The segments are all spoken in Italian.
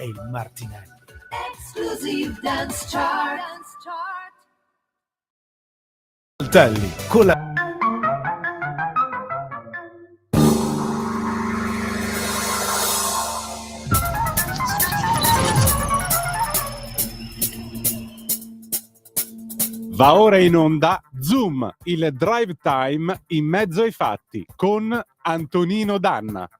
e il Martinelli. Exclusive Dance Chart. Martinelli con la Va ora in onda Zoom, il drive time in mezzo ai fatti con Antonino Danna.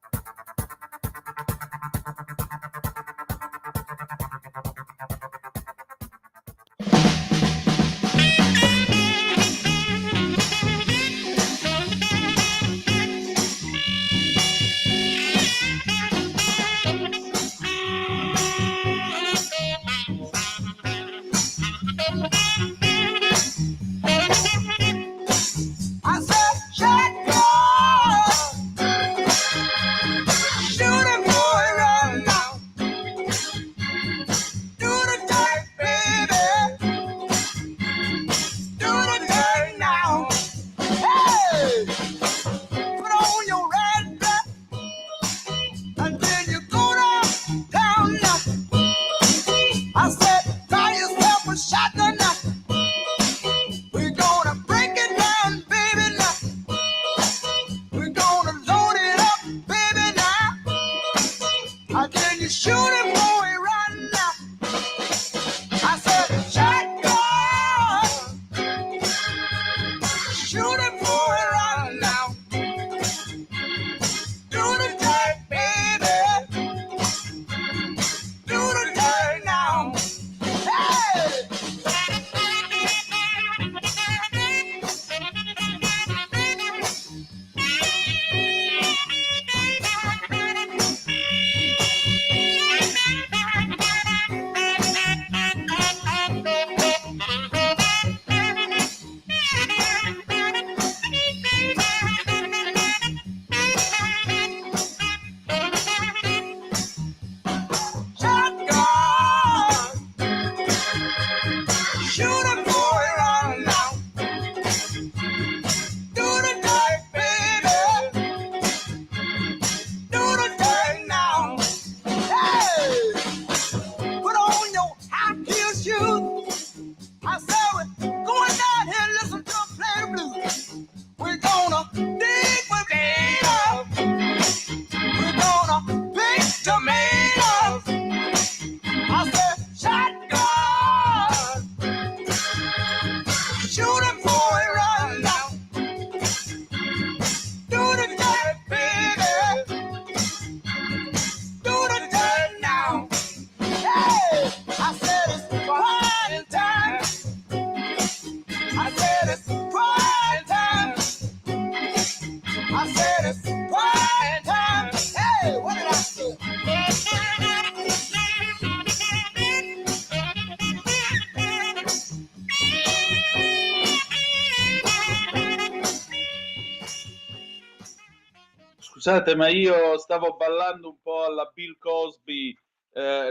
Scusate, ma io stavo ballando un po' alla Bill Cosby,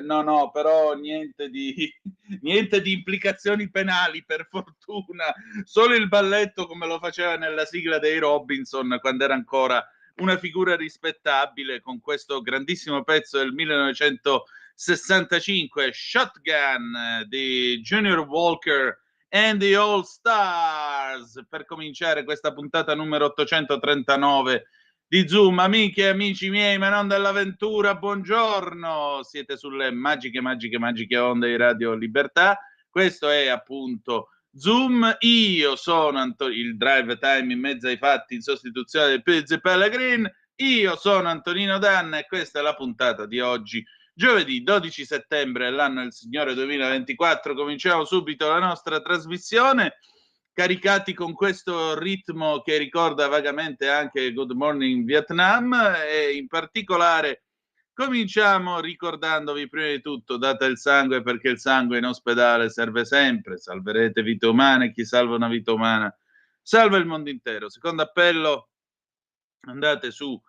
no, però niente di, niente di implicazioni penali, per fortuna, solo il balletto come lo faceva nella sigla dei Robinson, quando era ancora una figura rispettabile, con questo grandissimo pezzo del 1965, Shotgun di Junior Walker and the All Stars, per cominciare questa puntata numero 839 di Zoom. Amiche e amici miei, ma non dell'avventura, buongiorno, siete sulle magiche onde di Radio Libertà. Questo è appunto Zoom. Io sono il drive time in mezzo ai fatti in sostituzione del Pizzi Pellegrin. Io sono Antonino Danna e questa è la puntata di oggi, giovedì 12 settembre dell'anno del Signore 2024. Cominciamo subito la nostra trasmissione, caricati con questo ritmo che ricorda vagamente anche Good Morning Vietnam, e in particolare cominciamo ricordandovi prima di tutto: date il sangue, perché il sangue in ospedale serve sempre, salverete vite umane, chi salva una vita umana salva il mondo intero. Secondo appello, andate su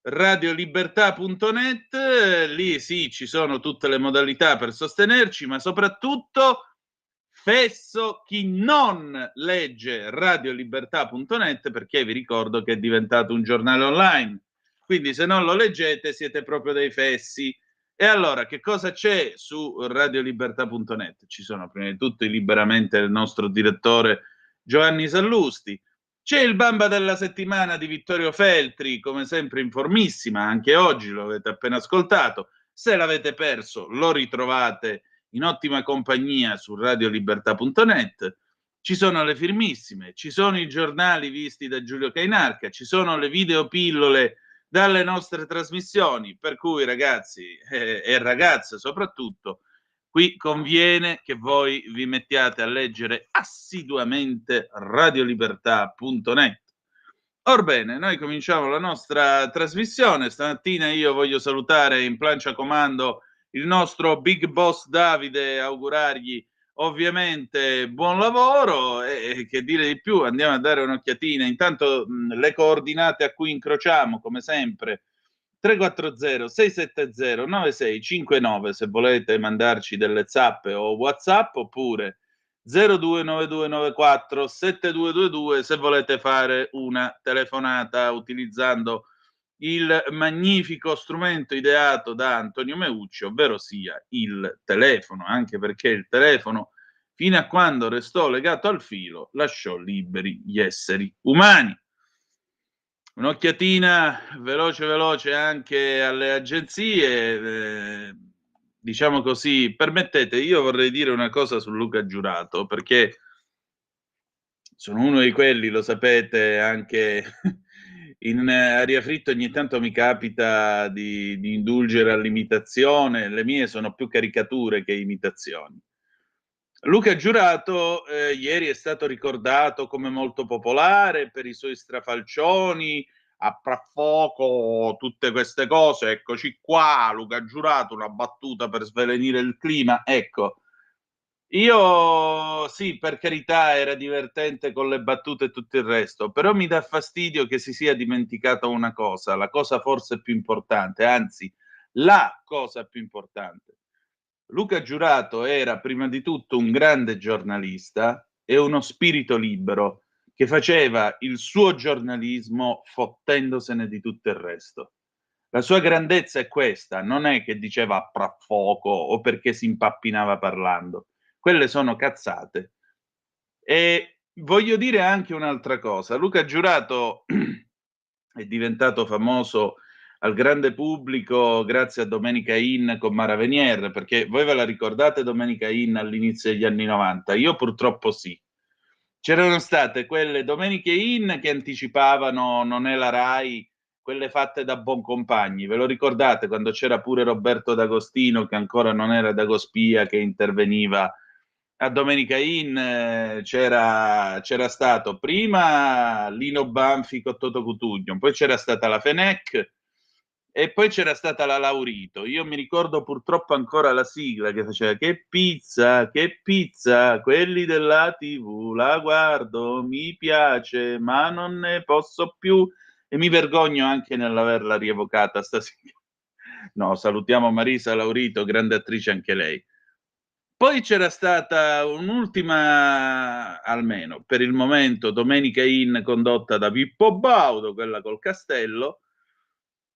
radiolibertà.net, lì sì, ci sono tutte le modalità per sostenerci, ma soprattutto fesso chi non legge radiolibertà.net, perché vi ricordo che è diventato un giornale online, quindi se non lo leggete siete proprio dei fessi. E allora, che cosa c'è su radiolibertà.net? Ci sono prima di tutto liberamente il nostro direttore Giovanni Sallusti, c'è il Bamba della settimana di Vittorio Feltri, come sempre informissima, anche oggi lo avete appena ascoltato. Se l'avete perso, lo ritrovate in ottima compagnia su radiolibertà.net. Ci sono le firmissime, ci sono i giornali visti da Giulio Cainarca, ci sono le videopillole dalle nostre trasmissioni, per cui ragazzi e ragazze soprattutto, qui conviene che voi vi mettiate a leggere assiduamente radiolibertà.net. Orbene, noi cominciamo la nostra trasmissione. Stamattina io voglio salutare in plancia comando il nostro Big Boss Davide, augurargli ovviamente buon lavoro e che dire di più, andiamo a dare un'occhiatina. Intanto le coordinate a cui incrociamo, come sempre, 340 670 9659 se volete mandarci delle zappe o WhatsApp, oppure 029294 7222 se volete fare una telefonata utilizzando il magnifico strumento ideato da Antonio Meucci, ovvero sia il telefono, anche perché il telefono, fino a quando restò legato al filo, lasciò liberi gli esseri umani. Un'occhiatina veloce anche alle agenzie, diciamo così. Permettete, io vorrei dire una cosa su Luca Giurato, perché sono uno di quelli, lo sapete, anche in aria fritta ogni tanto mi capita di indulgere all'imitazione. Le mie sono più caricature che imitazioni. Luca Giurato ieri è stato ricordato come molto popolare per i suoi strafalcioni, a prafoco, tutte queste cose. Eccoci qua, Luca Giurato, una battuta per svelenire il clima. Ecco, io sì, per carità, era divertente con le battute e tutto il resto, però mi dà fastidio che si sia dimenticato una cosa, la cosa forse più importante, anzi, la cosa più importante. Luca Giurato era prima di tutto un grande giornalista e uno spirito libero che faceva il suo giornalismo fottendosene di tutto il resto. La sua grandezza è questa, non è che diceva a prafoco o perché si impappinava parlando. Quelle sono cazzate. E voglio dire anche un'altra cosa. Luca Giurato è diventato famoso al grande pubblico grazie a Domenica In con Mara Venier, perché voi ve la ricordate Domenica In all'inizio degli anni 90? Io purtroppo sì. C'erano state quelle Domeniche In che anticipavano Non è la Rai, quelle fatte da Boncompagni. Ve lo ricordate quando c'era pure Roberto D'Agostino, che ancora non era Dagospia, che interveniva a Domenica In? C'era stato prima Lino Banfi con Toto Cutugno, poi c'era stata la Fenech e poi c'era stata la Laurito. Io mi ricordo purtroppo ancora la sigla che faceva che pizza, quelli della TV, la guardo, mi piace, ma non ne posso più. E mi vergogno anche nell'averla rievocata stasera. No, salutiamo Marisa Laurito, grande attrice anche lei. Poi c'era stata un'ultima, almeno per il momento, Domenica In condotta da Pippo Baudo, quella col castello.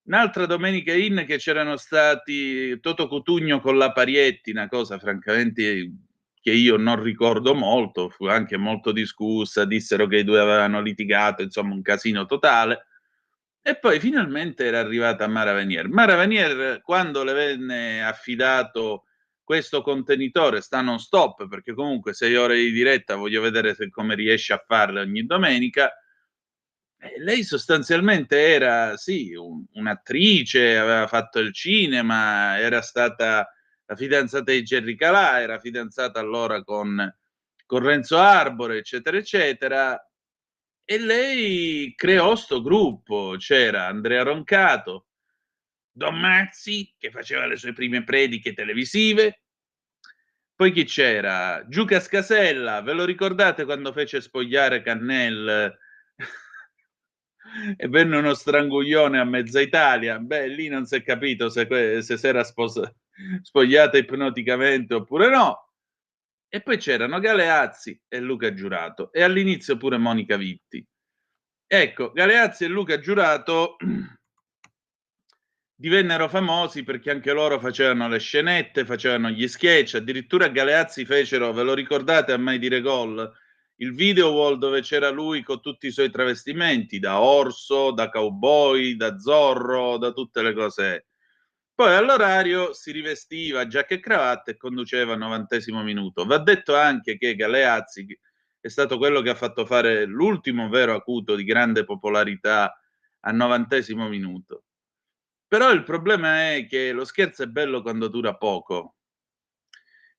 Un'altra Domenica In che c'erano stati Toto Cutugno con la Parietti, una cosa francamente che io non ricordo molto, fu anche molto discussa, dissero che i due avevano litigato, insomma un casino totale. E poi finalmente era arrivata Mara Venier. Mara Venier, quando le venne affidato questo contenitore, sta non stop, perché comunque 6 ore di diretta, voglio vedere come riesce a farle ogni domenica. Lei sostanzialmente era, sì, un'attrice, aveva fatto il cinema, era stata la fidanzata di Gerry Calà, era fidanzata allora con Renzo Arbore, eccetera, eccetera. E lei creò sto gruppo. C'era Andrea Roncato, Don Mazzi, che faceva le sue prime prediche televisive. Poi chi c'era? Giuca Scasella, ve lo ricordate quando fece spogliare Cannell e venne uno stranguglione a mezza Italia? Beh, lì non si è capito se si era spogliata ipnoticamente oppure no. E poi c'erano Galeazzi e Luca Giurato e all'inizio pure Monica Vitti. Ecco, Galeazzi e Luca Giurato divennero famosi perché anche loro facevano le scenette, facevano gli sketch, addirittura Galeazzi fecero, ve lo ricordate a Mai Dire Gol? Il video wall dove c'era lui con tutti i suoi travestimenti, da orso, da cowboy, da zorro, da tutte le cose. Poi all'orario si rivestiva giacca e cravatta e conduceva al 90° minuto. Va detto anche che Galeazzi è stato quello che ha fatto fare l'ultimo vero acuto di grande popolarità al 90° minuto. Però il problema è che lo scherzo è bello quando dura poco.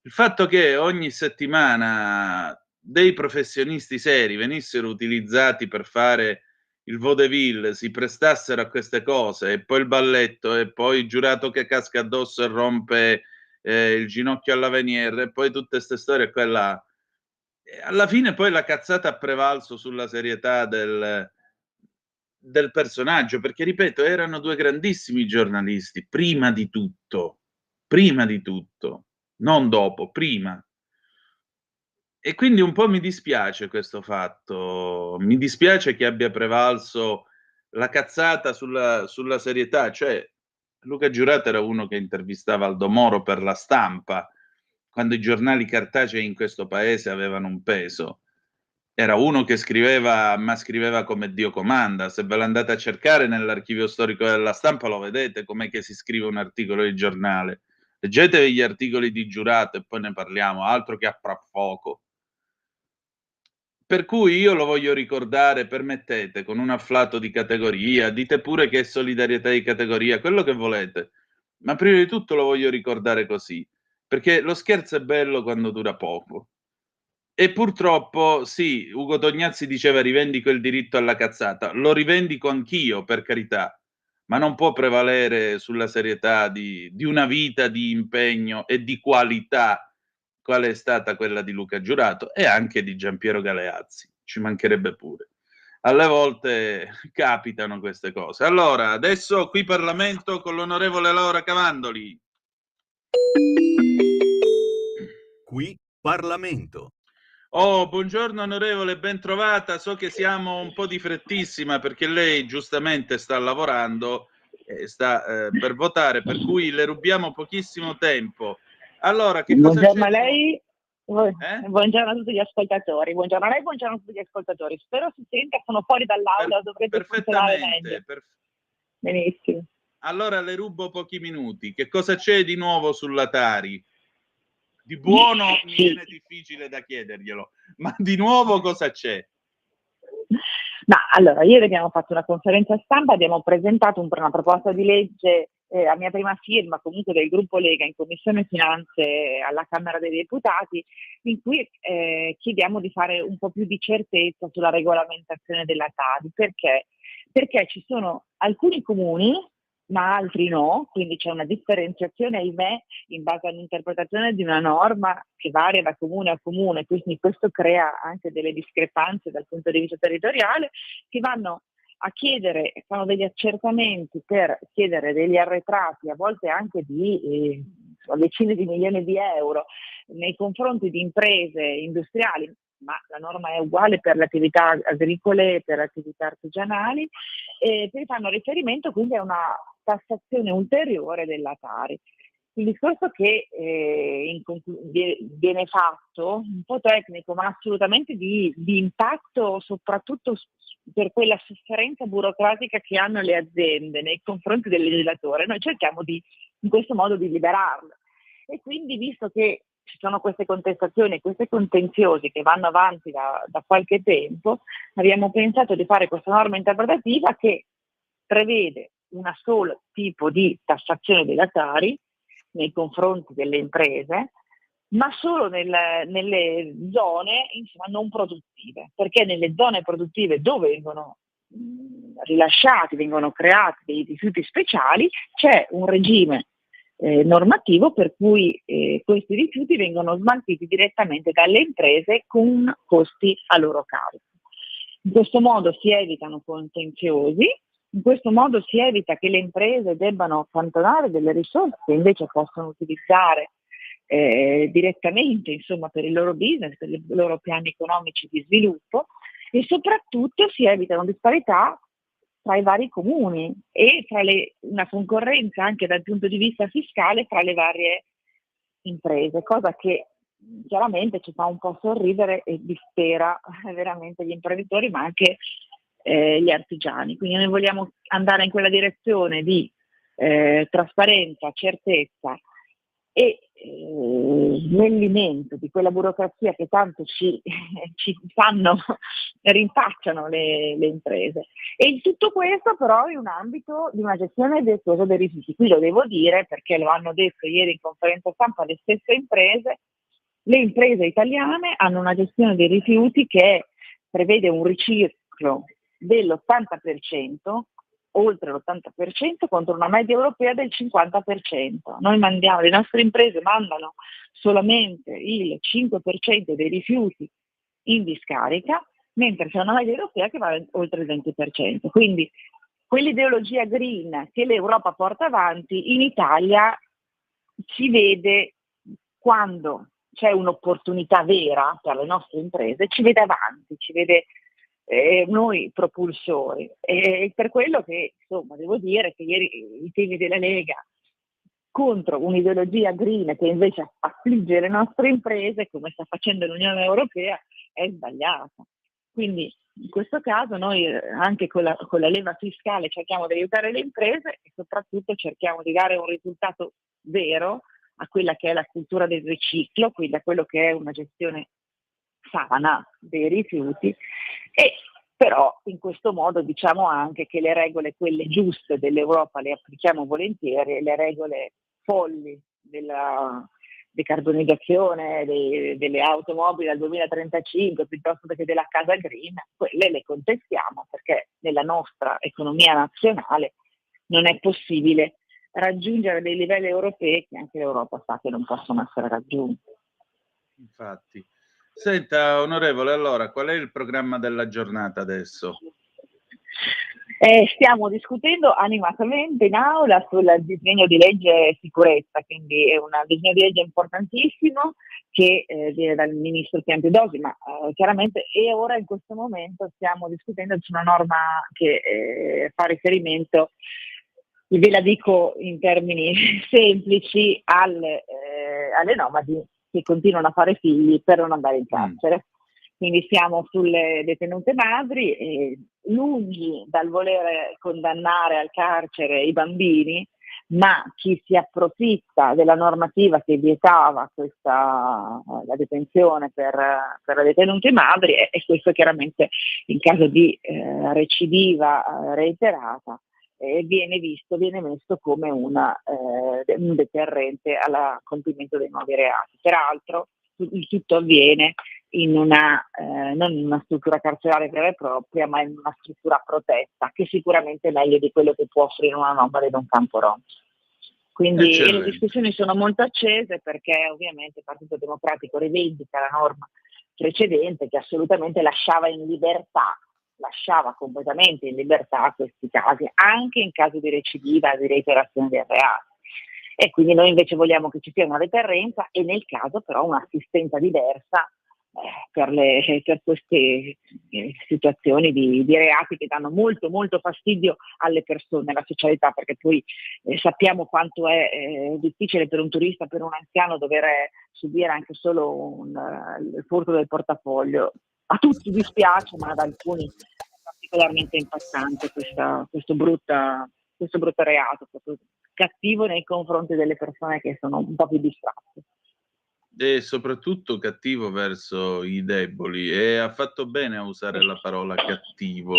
Il fatto che ogni settimana dei professionisti seri venissero utilizzati per fare il vaudeville, si prestassero a queste cose, e poi il balletto, e poi il giurato che casca addosso e rompe il ginocchio alla Venier, e poi tutte queste storie qua e là. E alla fine poi la cazzata ha prevalso sulla serietà del personaggio, perché ripeto, erano due grandissimi giornalisti, prima di tutto, non dopo, prima. E quindi un po' mi dispiace questo fatto, mi dispiace che abbia prevalso la cazzata sulla serietà, cioè Luca Giurato era uno che intervistava Aldo Moro per La Stampa, quando i giornali cartacei in questo paese avevano un peso. Era uno che scriveva, ma scriveva come Dio comanda. Se ve l'andate a cercare nell'archivio storico della Stampa lo vedete com'è che si scrive un articolo di giornale. Leggetevi gli articoli di Giurato e poi ne parliamo, altro che a frafoco. Per cui io lo voglio ricordare, permettete, con un afflato di categoria, dite pure che è solidarietà di categoria, quello che volete, ma prima di tutto lo voglio ricordare così, perché lo scherzo è bello quando dura poco. E purtroppo sì, Ugo Tognazzi diceva rivendico il diritto alla cazzata, lo rivendico anch'io, per carità, ma non può prevalere sulla serietà di una vita di impegno e di qualità quale è stata quella di Luca Giurato e anche di Giampiero Galeazzi, ci mancherebbe pure. Alle volte capitano queste cose. Allora, adesso qui Parlamento con l'onorevole Laura Cavandoli. Qui Parlamento. Oh, buongiorno onorevole, ben trovata. So che siamo un po' di frettissima perché lei giustamente sta lavorando e sta per votare, per cui le rubiamo pochissimo tempo. Allora, che cosa Buongiorno c'è a di lei, buongiorno a tutti gli ascoltatori. Buongiorno a lei, buongiorno a tutti gli ascoltatori. Spero si senta, sono fuori dall'aula, dovrete funzionare meglio. Perfettamente. Benissimo. Allora le rubo pochi minuti. Che cosa c'è di nuovo sulla Tari? Di buono mi viene difficile da chiederglielo, ma di nuovo cosa c'è? Ma allora, ieri abbiamo fatto una conferenza stampa, abbiamo presentato una proposta di legge a mia prima firma, comunque del gruppo Lega in Commissione Finanze alla Camera dei Deputati, in cui chiediamo di fare un po' più di certezza sulla regolamentazione della Tari. Perché? Perché ci sono alcuni comuni, ma altri no, quindi c'è una differenziazione, ahimè, in base all'interpretazione di una norma che varia da comune a comune, quindi questo crea anche delle discrepanze dal punto di vista territoriale, che vanno a chiedere, fanno degli accertamenti per chiedere degli arretrati, a volte anche di decine di milioni di euro, nei confronti di imprese industriali, ma la norma è uguale per le attività agricole e per le attività artigianali, e fanno riferimento quindi a una tassazione ulteriore della Tari. Il discorso che viene fatto, un po' tecnico, ma assolutamente di impatto, soprattutto per quella sofferenza burocratica che hanno le aziende nei confronti del legislatore, noi cerchiamo in questo modo di liberarle. E quindi, visto che ci sono queste contestazioni, questi contenziosi che vanno avanti da qualche tempo, abbiamo pensato di fare questa norma interpretativa che prevede un solo tipo di tassazione della Tari nei confronti delle imprese, ma solo nelle zone non produttive, perché nelle zone produttive dove vengono rilasciati, vengono creati dei rifiuti speciali, c'è un regime normativo per cui questi rifiuti vengono smaltiti direttamente dalle imprese con costi a loro carico. In questo modo si evitano contenziosi, in questo modo si evita che le imprese debbano accantonare delle risorse che invece possono utilizzare direttamente, insomma, per il loro business, per i loro piani economici di sviluppo, e soprattutto si evitano disparità tra i vari comuni e una concorrenza anche dal punto di vista fiscale tra le varie imprese, cosa che chiaramente ci fa un po' sorridere e dispera veramente gli imprenditori, ma anche gli artigiani. Quindi noi vogliamo andare in quella direzione di trasparenza, certezza e snellimento di quella burocrazia che tanto ci rinfacciano le imprese. E in tutto questo però in un ambito di una gestione virtuosa dei rifiuti. Qui lo devo dire perché lo hanno detto ieri in conferenza stampa le stesse imprese. Le imprese italiane hanno una gestione dei rifiuti che prevede un riciclo dell'80%, oltre l'80% contro una media europea del 50%. Le nostre imprese mandano solamente il 5% dei rifiuti in discarica, mentre c'è una media europea che va oltre il 20%. Quindi quell'ideologia green che l'Europa porta avanti in Italia si vede quando c'è un'opportunità vera per le nostre imprese, ci vede avanti, ci vede noi propulsori. E per quello che, insomma, devo dire che ieri i temi della Lega contro un'ideologia green che invece affligge le nostre imprese, come sta facendo l'Unione Europea, è sbagliata. Quindi in questo caso noi anche con la leva fiscale cerchiamo di aiutare le imprese e soprattutto cerchiamo di dare un risultato vero a quella che è la cultura del riciclo, quindi a quello che è una gestione sana dei rifiuti, e però in questo modo diciamo anche che le regole, quelle giuste dell'Europa, le applichiamo volentieri e le regole folli della decarbonizzazione delle automobili al 2035 piuttosto che della casa green, quelle le contestiamo perché nella nostra economia nazionale non è possibile raggiungere dei livelli europei che anche l'Europa sa che non possono essere raggiunti. Infatti. Senta, onorevole, allora, qual è il programma della giornata adesso? Stiamo discutendo animatamente in aula sul disegno di legge sicurezza, quindi è un disegno di legge importantissimo che viene dal ministro Piantedosi, ma chiaramente e ora in questo momento stiamo discutendo su una norma che fa riferimento, ve la dico in termini semplici, alle nomadi che continuano a fare figli per non andare in carcere. Quindi siamo sulle detenute madri, lungi dal volere condannare al carcere i bambini, ma chi si approfitta della normativa che vietava la detenzione per le detenute madri, e questo chiaramente in caso di recidiva reiterata viene messo come un deterrente al compimento dei nuovi reati. Peraltro il tutto avviene non in una struttura carceraria vera e propria, ma in una struttura protetta, che sicuramente è meglio di quello che può offrire una nomade in un campo rom. Quindi le discussioni sono molto accese perché ovviamente il Partito Democratico rivendica la norma precedente che assolutamente lasciava completamente in libertà questi casi, anche in caso di recidiva, di reiterazione del reato. E quindi noi invece vogliamo che ci sia una deterrenza e nel caso però un'assistenza diversa per queste situazioni di reati che danno molto molto fastidio alle persone, alla socialità, perché poi sappiamo quanto è difficile per un turista, per un anziano dover subire anche solo il furto del portafoglio. A tutti dispiace, ma ad alcuni è particolarmente impattante questo brutto reato, cattivo nei confronti delle persone che sono un po' più distratte. E soprattutto cattivo verso i deboli, e ha fatto bene a usare la parola cattivo,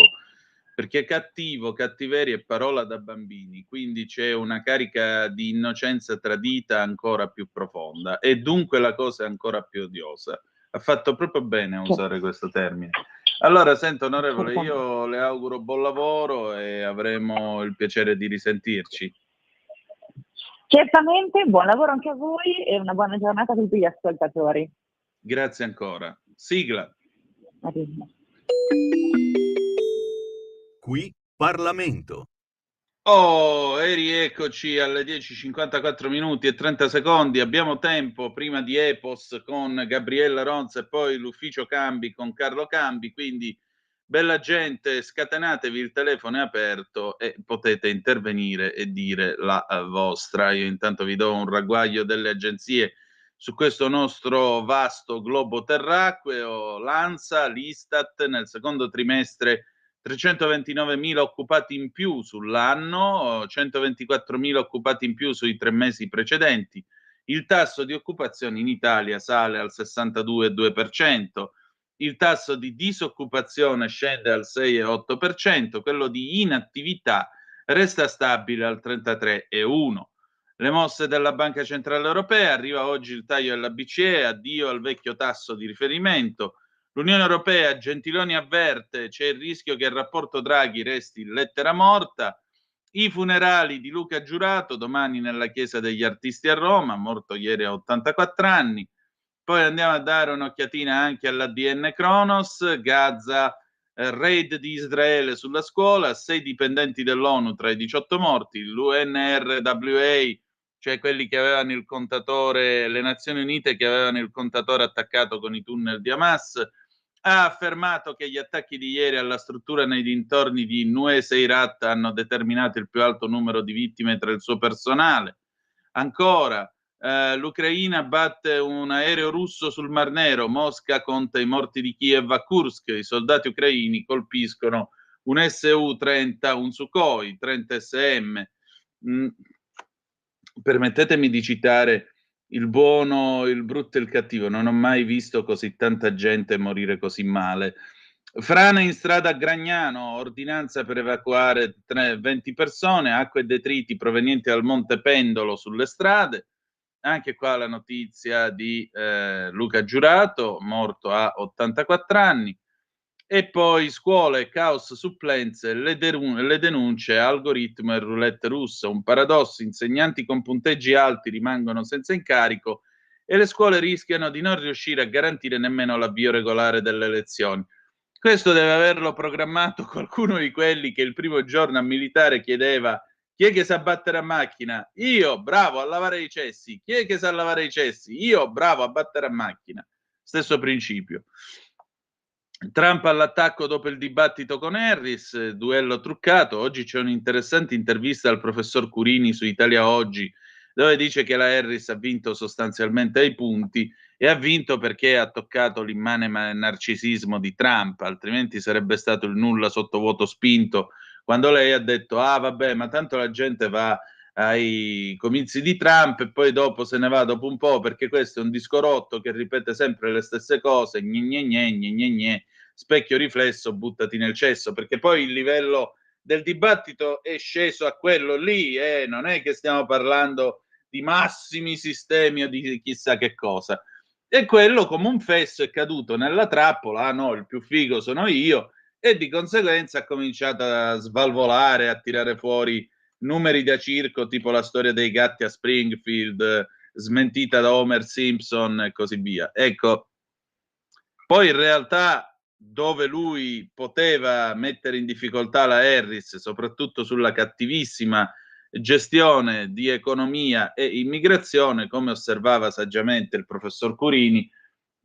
perché cattivo, cattiveria è parola da bambini, quindi c'è una carica di innocenza tradita ancora più profonda e dunque la cosa è ancora più odiosa. Ha fatto proprio bene a usare questo termine. Allora, senta, onorevole, io le auguro buon lavoro e avremo il piacere di risentirci. Certamente, buon lavoro anche a voi e una buona giornata a tutti gli ascoltatori. Grazie ancora. Sigla. Qui Parlamento. E rieccoci alle 10:54 minuti e 30 secondi. Abbiamo tempo prima di Epos con Gabriella Ronza e poi l'ufficio Cambi con Carlo Cambi, quindi Bella gente, scatenatevi, il telefono è aperto e potete intervenire e dire la vostra. Io intanto vi do un ragguaglio delle agenzie su questo nostro vasto globo terracqueo. L'ANSA, l'Istat nel secondo trimestre 329.000 occupati in più sull'anno, 124.000 occupati in più sui 3 mesi precedenti. Il tasso di occupazione in Italia sale al 62,2%, il tasso di disoccupazione scende al 6,8%, quello di inattività resta stabile al 33,1%. Le mosse della Banca Centrale Europea, arriva oggi il taglio della BCE, addio al vecchio tasso di riferimento. L'Unione Europea, Gentiloni avverte, c'è il rischio che il rapporto Draghi resti lettera morta. I funerali di Luca Giurato, domani nella Chiesa degli Artisti a Roma, morto ieri a 84 anni. Poi andiamo a dare un'occhiatina anche all'ADN Kronos, Gaza, raid di Israele sulla scuola, 6 dipendenti dell'ONU tra i 18 morti, l'UNRWA, cioè quelli che avevano il contatore, le Nazioni Unite che avevano il contatore attaccato con i tunnel di Hamas, ha affermato che gli attacchi di ieri alla struttura nei dintorni di Nuseirat hanno determinato il più alto numero di vittime tra il suo personale. Ancora, l'Ucraina batte un aereo russo sul Mar Nero, Mosca conta i morti di Kiev a Kursk, i soldati ucraini colpiscono un Su-30, un Sukhoi 30 SM. Permettetemi di citare il buono, il brutto e il cattivo. Non ho mai visto così tanta gente morire così male. Frana in strada a Gragnano, ordinanza per evacuare 20 persone, acque e detriti provenienti dal Monte Pendolo sulle strade. Anche qua la notizia di Luca Giurato, morto a 84 anni. E poi scuole, caos, supplenze, le denunce, algoritmo e roulette russa, un paradosso, insegnanti con punteggi alti rimangono senza incarico e le scuole rischiano di non riuscire a garantire nemmeno l'avvio regolare delle lezioni. Questo deve averlo programmato qualcuno di quelli che il primo giorno a militare chiedeva: chi è che sa battere a macchina? Io, bravo, a lavare i cessi. Chi è che sa lavare i cessi? Io, bravo, a battere a macchina. Stesso principio. Trump all'attacco dopo il dibattito con Harris, duello truccato. Oggi c'è un'interessante intervista al professor Curini su Italia Oggi, dove dice che la Harris ha vinto sostanzialmente ai punti e ha vinto perché ha toccato l'immane narcisismo di Trump, altrimenti sarebbe stato il nulla sottovuoto spinto quando lei ha detto: ah vabbè, ma tanto la gente va ai comizi di Trump e poi dopo se ne va dopo un po', perché questo è un disco rotto che ripete sempre le stesse cose, gne, specchio riflesso, buttati nel cesso, perché poi il livello del dibattito è sceso a quello lì, non è che stiamo parlando di massimi sistemi o di chissà che cosa. E quello come un fesso è caduto nella trappola: ah no, il più figo sono io, e di conseguenza ha cominciato a svalvolare, a tirare fuori numeri da circo, tipo la storia dei gatti a Springfield, smentita da Homer Simpson e così via. Ecco, poi in realtà dove lui poteva mettere in difficoltà la Harris, soprattutto sulla cattivissima gestione di economia e immigrazione, come osservava saggiamente il professor Curini,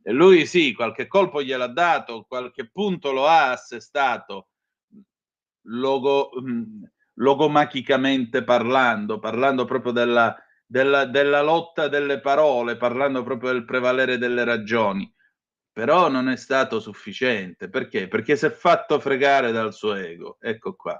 lui sì, qualche colpo gliel'ha dato, qualche punto lo ha assestato, logomachicamente parlando proprio della lotta delle parole, parlando proprio del prevalere delle ragioni. Però non è stato sufficiente. Perché? Perché si è fatto fregare dal suo ego. Ecco qua.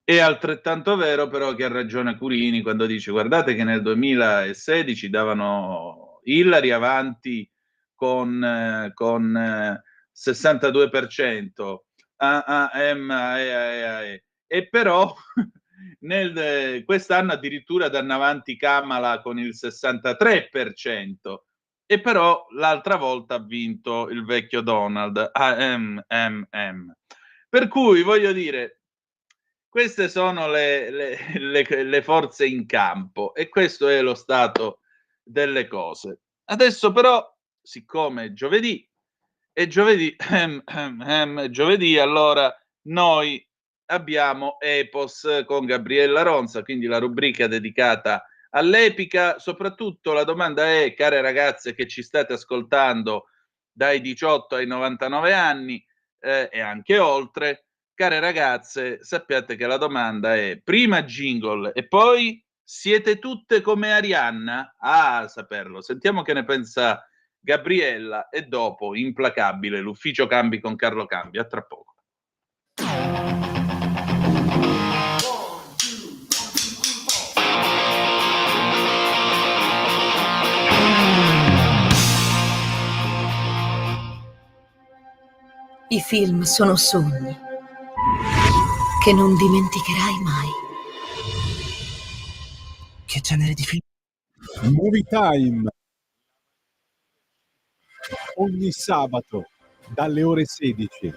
È altrettanto vero però che ha ragione Curini quando dice: guardate che nel 2016 davano Hillary avanti con 62%, e però quest'anno addirittura danno avanti Kamala con il 63%. E però l'altra volta ha vinto il vecchio Donald. Per cui voglio dire, queste sono le forze in campo e questo è lo stato delle cose. Adesso però, siccome è giovedì, allora noi abbiamo Epos con Gabriella Ronza, quindi la rubrica dedicata all'epica. Soprattutto la domanda è, care ragazze che ci state ascoltando dai 18 ai 99 anni, e anche oltre. Care ragazze, sappiate che la domanda è: prima jingle e poi siete tutte come Arianna? Ah, saperlo. Sentiamo che ne pensa Gabriella e dopo, implacabile, l'ufficio cambi con Carlo Cambi. A tra poco. I film sono sogni che non dimenticherai mai. Che genere di film? Movie Time ogni sabato dalle ore 16.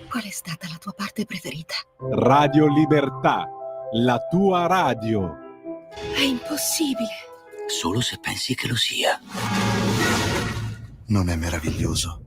Qual è stata la tua parte preferita? Radio Libertà, la tua radio. È impossibile. Solo se pensi che lo sia. Non è meraviglioso?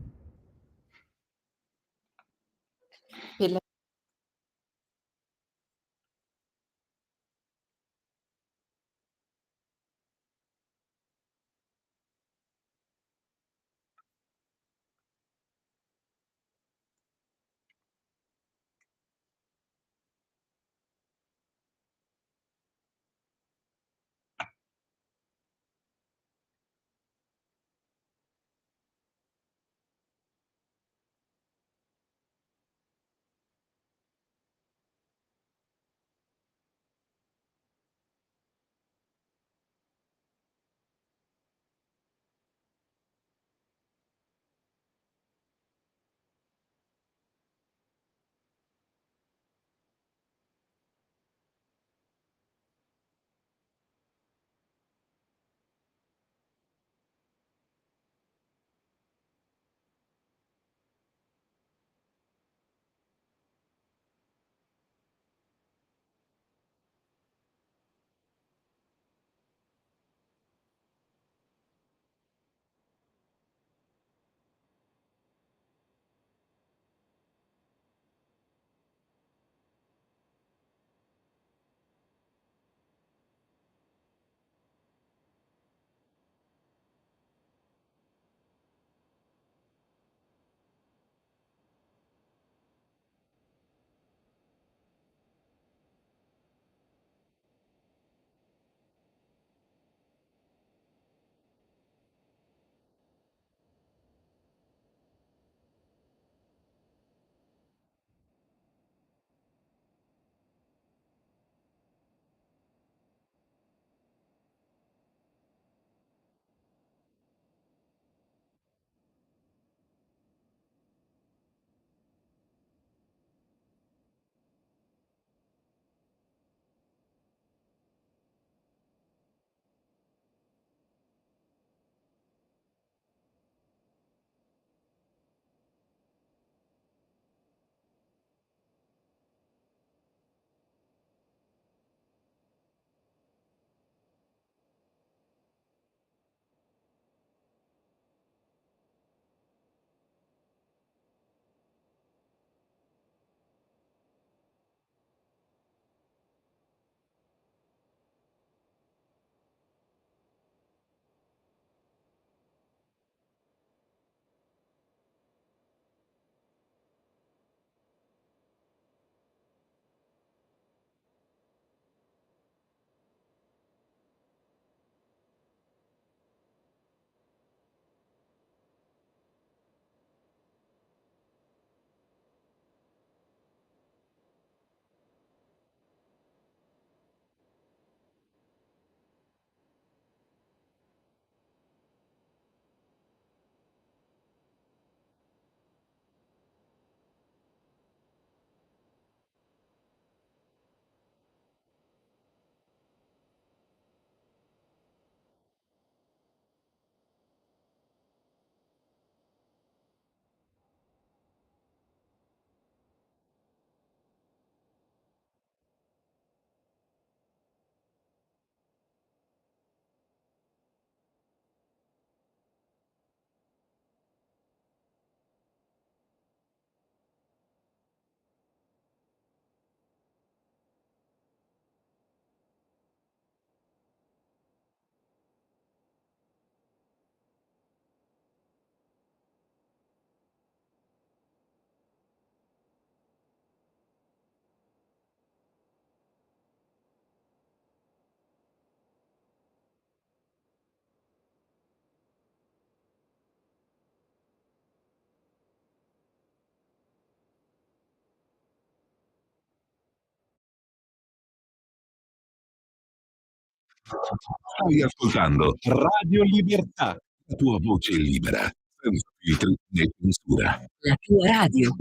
Stai ascoltando Radio Libertà. la tua voce libera, senza filtri né censura. La tua radio.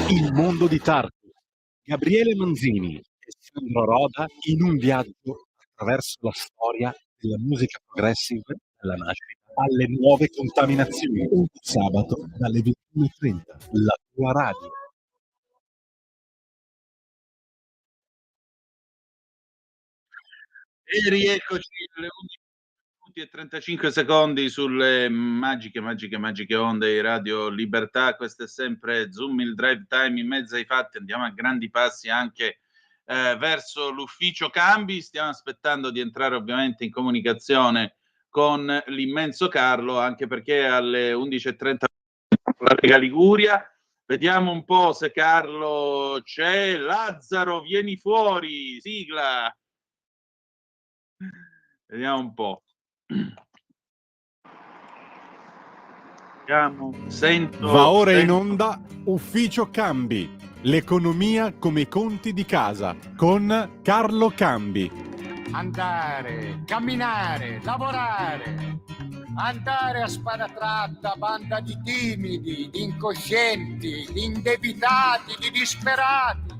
Il mondo di Tartu. Gabriele Manzini e Sandro Roda in un viaggio attraverso la storia della musica progressive dalla nascita alle nuove contaminazioni. Ogni sabato dalle 21:30. La tua radio. E rieccoci alle 11 minuti e 35 secondi sulle magiche onde di Radio Libertà. Questo è sempre Zoom, il drive time in mezzo ai fatti. Andiamo a grandi passi anche verso l'ufficio cambi. Stiamo aspettando di entrare ovviamente in comunicazione con l'immenso Carlo, anche perché alle 11:30 la Lega Liguria. Vediamo un po' se Carlo c'è. Lazzaro, vieni fuori, sigla. Vediamo un po'. Sento. Va ora in onda Ufficio Cambi. L'economia come i conti di casa con Carlo Cambi. Andare, camminare, lavorare, andare a spada tratta, banda di timidi, di incoscienti, di indebitati, di disperati.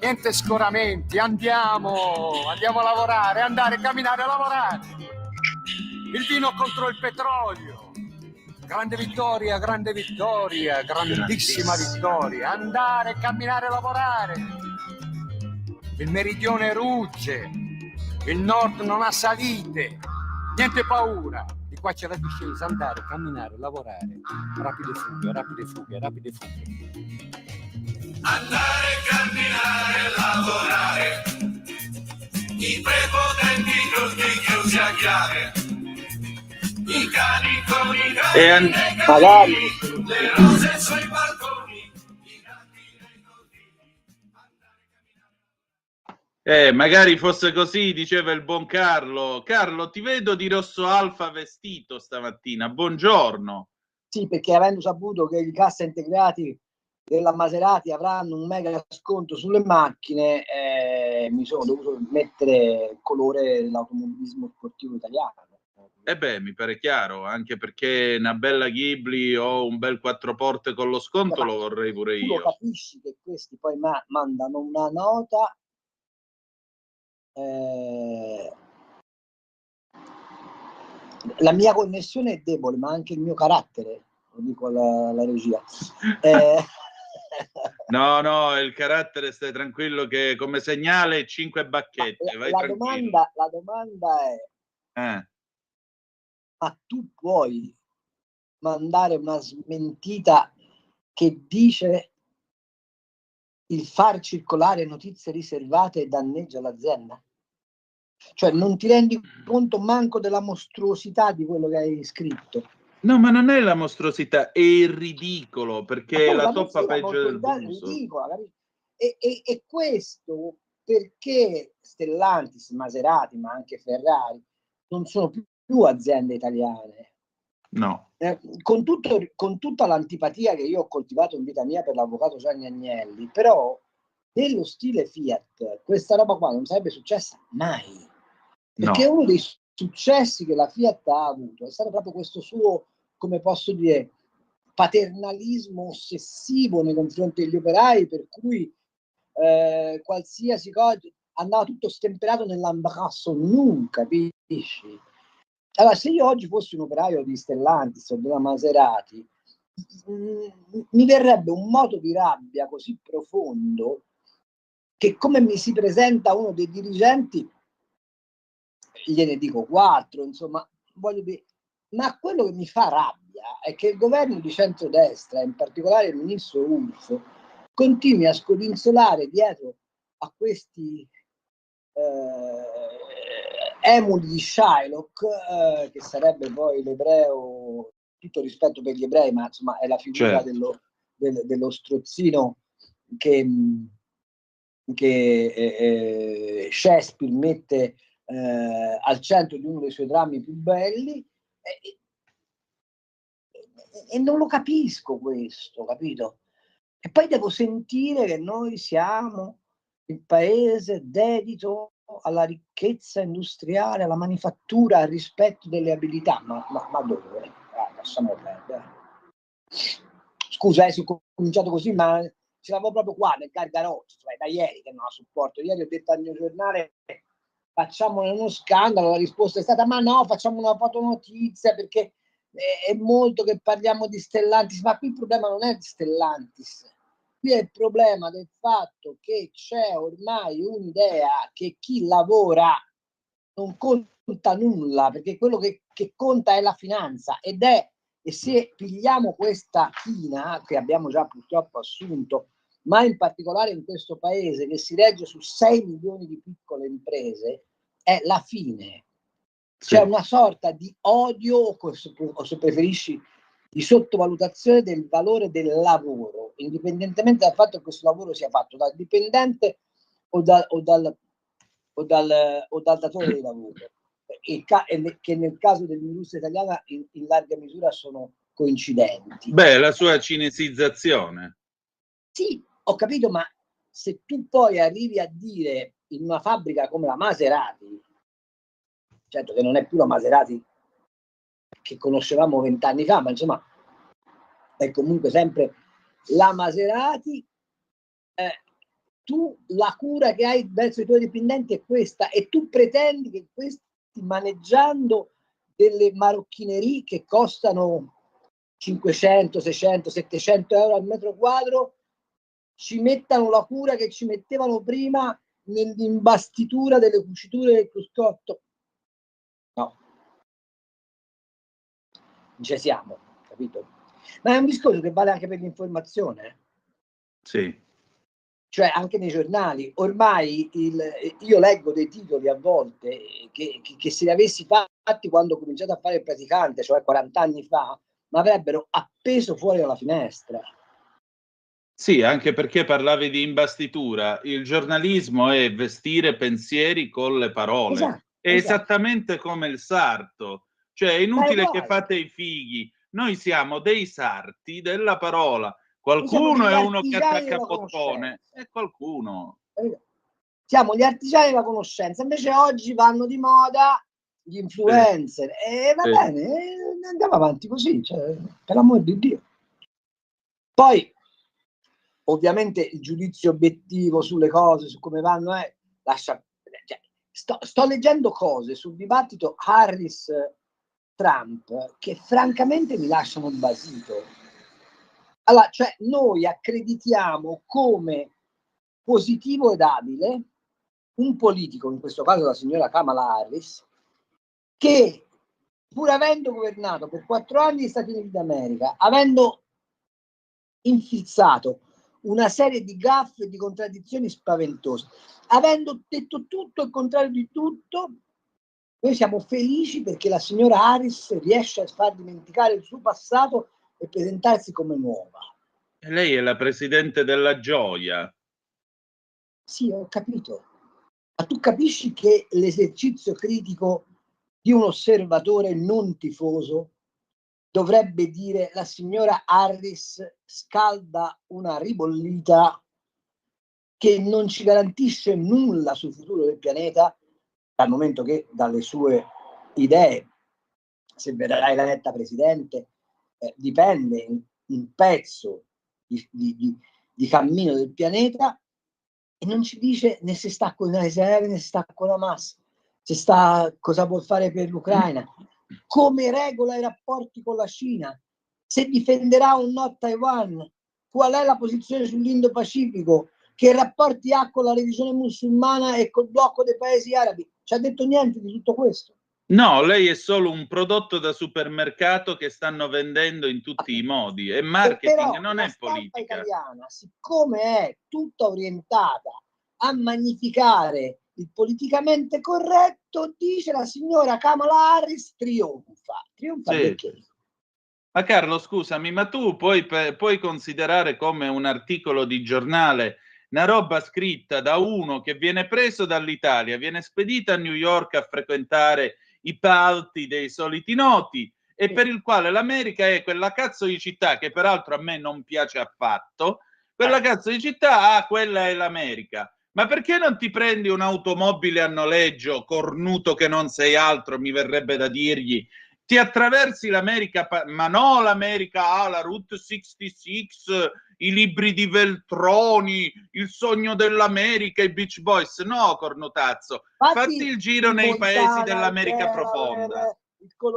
Niente scoramenti, andiamo a lavorare, andare, camminare, lavorare. Il vino contro il petrolio. Grande vittoria, grandissima vittoria. Andare, camminare, lavorare. Il meridione rugge, il nord non ha salite, niente paura. Di qua c'è la discesa, andare, camminare, lavorare. Rapide fughe. Andare, camminare, lavorare, i prepotenti tutti chiusi a chiave, i cani con i cani, magari le rose sui balconi, i gatti nei cortili. Magari fosse così, diceva il buon Carlo. Carlo, ti vedo di rosso alfa vestito stamattina. Buongiorno. Sì, perché avendo saputo che i cassa integrati della Maserati avranno un mega sconto sulle macchine, mi sono dovuto mettere il colore dell'automobilismo sportivo italiano. Mi pare chiaro, anche perché una bella Ghibli o un bel quattro porte con lo sconto lo vorrei pure io. Tu capisci che questi poi mandano una nota la mia connessione è debole, ma anche il mio carattere, lo dico alla regia. No, il carattere, stai tranquillo che come segnale 5 bacchette. La domanda è: ma tu puoi mandare una smentita che dice il far circolare notizie riservate danneggia l'azienda? Cioè non ti rendi conto manco della mostruosità di quello che hai scritto? No, ma non è la mostruosità, è il ridicolo, perché è la toppa peggio del buso. E questo perché Stellantis, Maserati, ma anche Ferrari non sono più aziende italiane. No. Con tutta l'antipatia che io ho coltivato in vita mia per l'avvocato Gianni Agnelli, però nello stile Fiat questa roba qua non sarebbe successa mai. Perché uno dei successi che la Fiat ha avuto è stato proprio questo suo, come posso dire, paternalismo ossessivo nei confronti degli operai, per cui qualsiasi cosa andava tutto stemperato nell'embrasso nu, capisci? Allora, se io oggi fossi un operaio di Stellantis o della Maserati, mi verrebbe un moto di rabbia così profondo che, come mi si presenta uno dei dirigenti, gliene dico 4, insomma, voglio dire, ma quello che mi fa rabbia è che il governo di centrodestra, in particolare il ministro Urso, continui a scodinzolare dietro a questi emuli di Shylock, che sarebbe poi l'ebreo, tutto rispetto per gli ebrei, ma insomma è la figura dello strozzino che Shakespeare mette al centro di uno dei suoi drammi più belli, e non lo capisco questo, capito? E poi devo sentire che noi siamo il paese dedito alla ricchezza industriale, alla manifattura, al rispetto delle abilità. Ma dove? Lasciamo perdere. Scusa se ho cominciato così, ma ce l'avevo proprio qua nel Gargarotto, cioè da ieri che non la sopporto. Ieri ho detto al mio giornale facciamone uno scandalo, la risposta è stata ma no, facciamo una fotonotizia perché è molto che parliamo di Stellantis, ma qui il problema non è di Stellantis, qui è il problema del fatto che c'è ormai un'idea che chi lavora non conta nulla, perché quello che conta è la finanza e se pigliamo questa china che abbiamo già purtroppo assunto, ma in particolare in questo paese che si regge su 6 milioni di piccole imprese, è la fine. C'è una sorta di odio, o se preferisci, di sottovalutazione del valore del lavoro, indipendentemente dal fatto che questo lavoro sia fatto dal dipendente o dal datore di lavoro, che nel caso dell'industria italiana in larga misura sono coincidenti. Beh, la sua cinesizzazione. Sì, ho capito, ma se tu poi arrivi a dire in una fabbrica come la Maserati, certo che non è più la Maserati che conoscevamo 20 anni fa, ma insomma è comunque sempre la Maserati, tu la cura che hai verso i tuoi dipendenti è questa e tu pretendi che questi, maneggiando delle marocchinerie che costano 500, 600, 700 euro al metro quadro, ci mettano la cura che ci mettevano prima nell'imbastitura delle cuciture del cruscotto. No, non ci siamo, capito? Ma è un discorso che vale anche per l'informazione. Sì. Cioè anche nei giornali, ormai io leggo dei titoli a volte che se li avessi fatti quando ho cominciato a fare il praticante, cioè 40 anni fa, mi avrebbero appeso fuori dalla finestra. Sì, anche perché parlavi di imbastitura. Il giornalismo è vestire pensieri con le parole. Esatto, È esattamente come il sarto. Cioè è inutile che fate i fighi. Noi siamo dei sarti della parola. Qualcuno è uno che attacca bottone e qualcuno. Siamo gli artigiani della conoscenza, invece oggi vanno di moda gli influencer e va bene, andiamo avanti così, cioè, per l'amor di Dio. Poi ovviamente il giudizio obiettivo sulle cose, su come vanno, lascia, cioè, sto leggendo cose sul dibattito Harris-Trump che francamente mi lasciano basito. Allora, cioè noi accreditiamo come positivo ed abile un politico, in questo caso la signora Kamala Harris, che pur avendo governato per 4 anni gli Stati Uniti d'America, avendo infilzato una serie di gaffe e di contraddizioni spaventose, avendo detto tutto il contrario di tutto, noi siamo felici perché la signora Harris riesce a far dimenticare il suo passato e presentarsi come nuova. E lei è la presidente della gioia. Sì, ho capito. Ma tu capisci che l'esercizio critico di un osservatore non tifoso dovrebbe dire la signora Harris scalda una ribollita che non ci garantisce nulla sul futuro del pianeta, dal momento che dalle sue idee, se verrà eletta presidente, dipende un pezzo di cammino del pianeta, e non ci dice né se sta con Israele né se sta con Hamas, se sta cosa vuol fare per l'Ucraina, come regola i rapporti con la Cina, se difenderà o no Taiwan, qual è la posizione sull'Indo-Pacifico, che rapporti ha con la religione musulmana e col blocco dei paesi arabi. Ci ha detto niente di tutto questo. No, lei è solo un prodotto da supermercato che stanno vendendo in tutti i modi. È marketing, non è politica. La stampa italiana, siccome è tutta orientata a magnificare il politicamente corretto, dice la signora Kamala Harris trionfa. Trionfa perché? Ma Carlo, scusami, ma tu puoi considerare come un articolo di giornale una roba scritta da uno che viene preso dall'Italia, viene spedita a New York a frequentare i palti dei soliti noti e per il quale l'America è quella cazzo di città che peraltro a me non piace affatto, quella cazzo di città, quella è l'America. Ma perché non ti prendi un'automobile a noleggio, cornuto che non sei altro, mi verrebbe da dirgli, ti attraversi l'America, ma no l'America, la Route 66, i libri di Veltroni, il sogno dell'America, i Beach Boys, no cornutazzo, fatti il giro nei paesi dell'America profonda,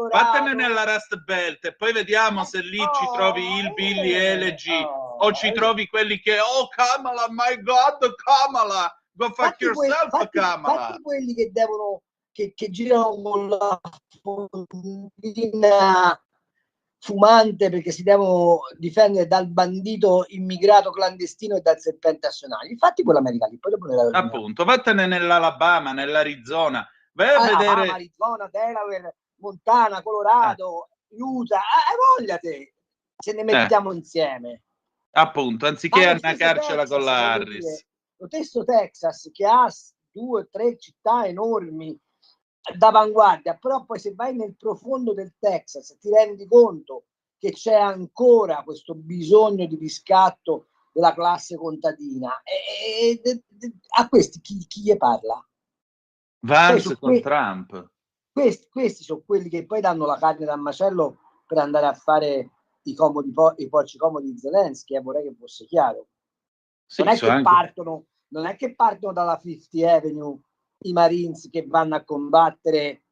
vattene nella Rust Belt e poi vediamo se lì ci trovi il Billy Elegy o ci trovi quelli che, oh Kamala, my God, Kamala, go fuck yourself, Kamala. Fatti quelli che devono, che girano con la fondina fumante perché si devono difendere dal bandito immigrato clandestino e dal serpente assionale. Infatti quell'America lì, poi dopo appunto, vattene nell'Alabama, nell'Arizona, vai a vedere Arizona, Delaware, Montana, Colorado, Utah, voglia te, se ne mettiamo insieme. Appunto, anziché annacarcela con la Harris. Lo stesso Texas che ha 2 o 3 città enormi d'avanguardia, però poi se vai nel profondo del Texas ti rendi conto che c'è ancora questo bisogno di riscatto della classe contadina e a questi chi gli parla? Vance con Trump. Questi sono quelli che poi danno la carne dal macello per andare a fare i porci comodi di Zelensky, vorrei che fosse chiaro. Sì, non è che partono dalla Fifth Avenue i Marines che vanno a combattere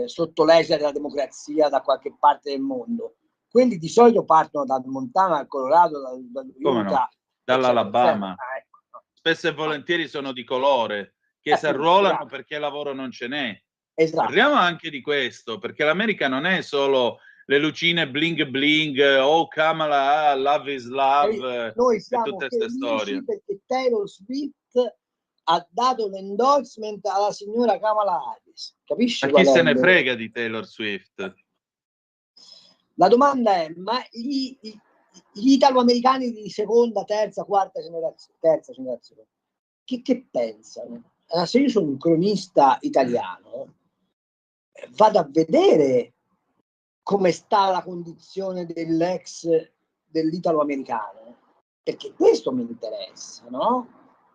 sotto l'egida della democrazia da qualche parte del mondo. Quelli di solito partono dal Montana, dal Colorado, dal Utah, dall'Alabama. Ecco. Spesso e volentieri sono di colore, che si arruolano perché lavoro non ce n'è. Esatto. Parliamo anche di questo, perché l'America non è solo le lucine bling bling, oh Kamala, love is love, noi e siamo tutte queste storie. Perché Taylor Swift ha dato l'endorsement alla signora Kamala Harris. Capisci? Ma chi se ne frega di Taylor Swift? La domanda è, ma gli italoamericani di seconda, terza, quarta generazione, che pensano? Se io sono un cronista italiano, vado a vedere come sta la condizione dell'italo-americano, perché questo mi interessa, no?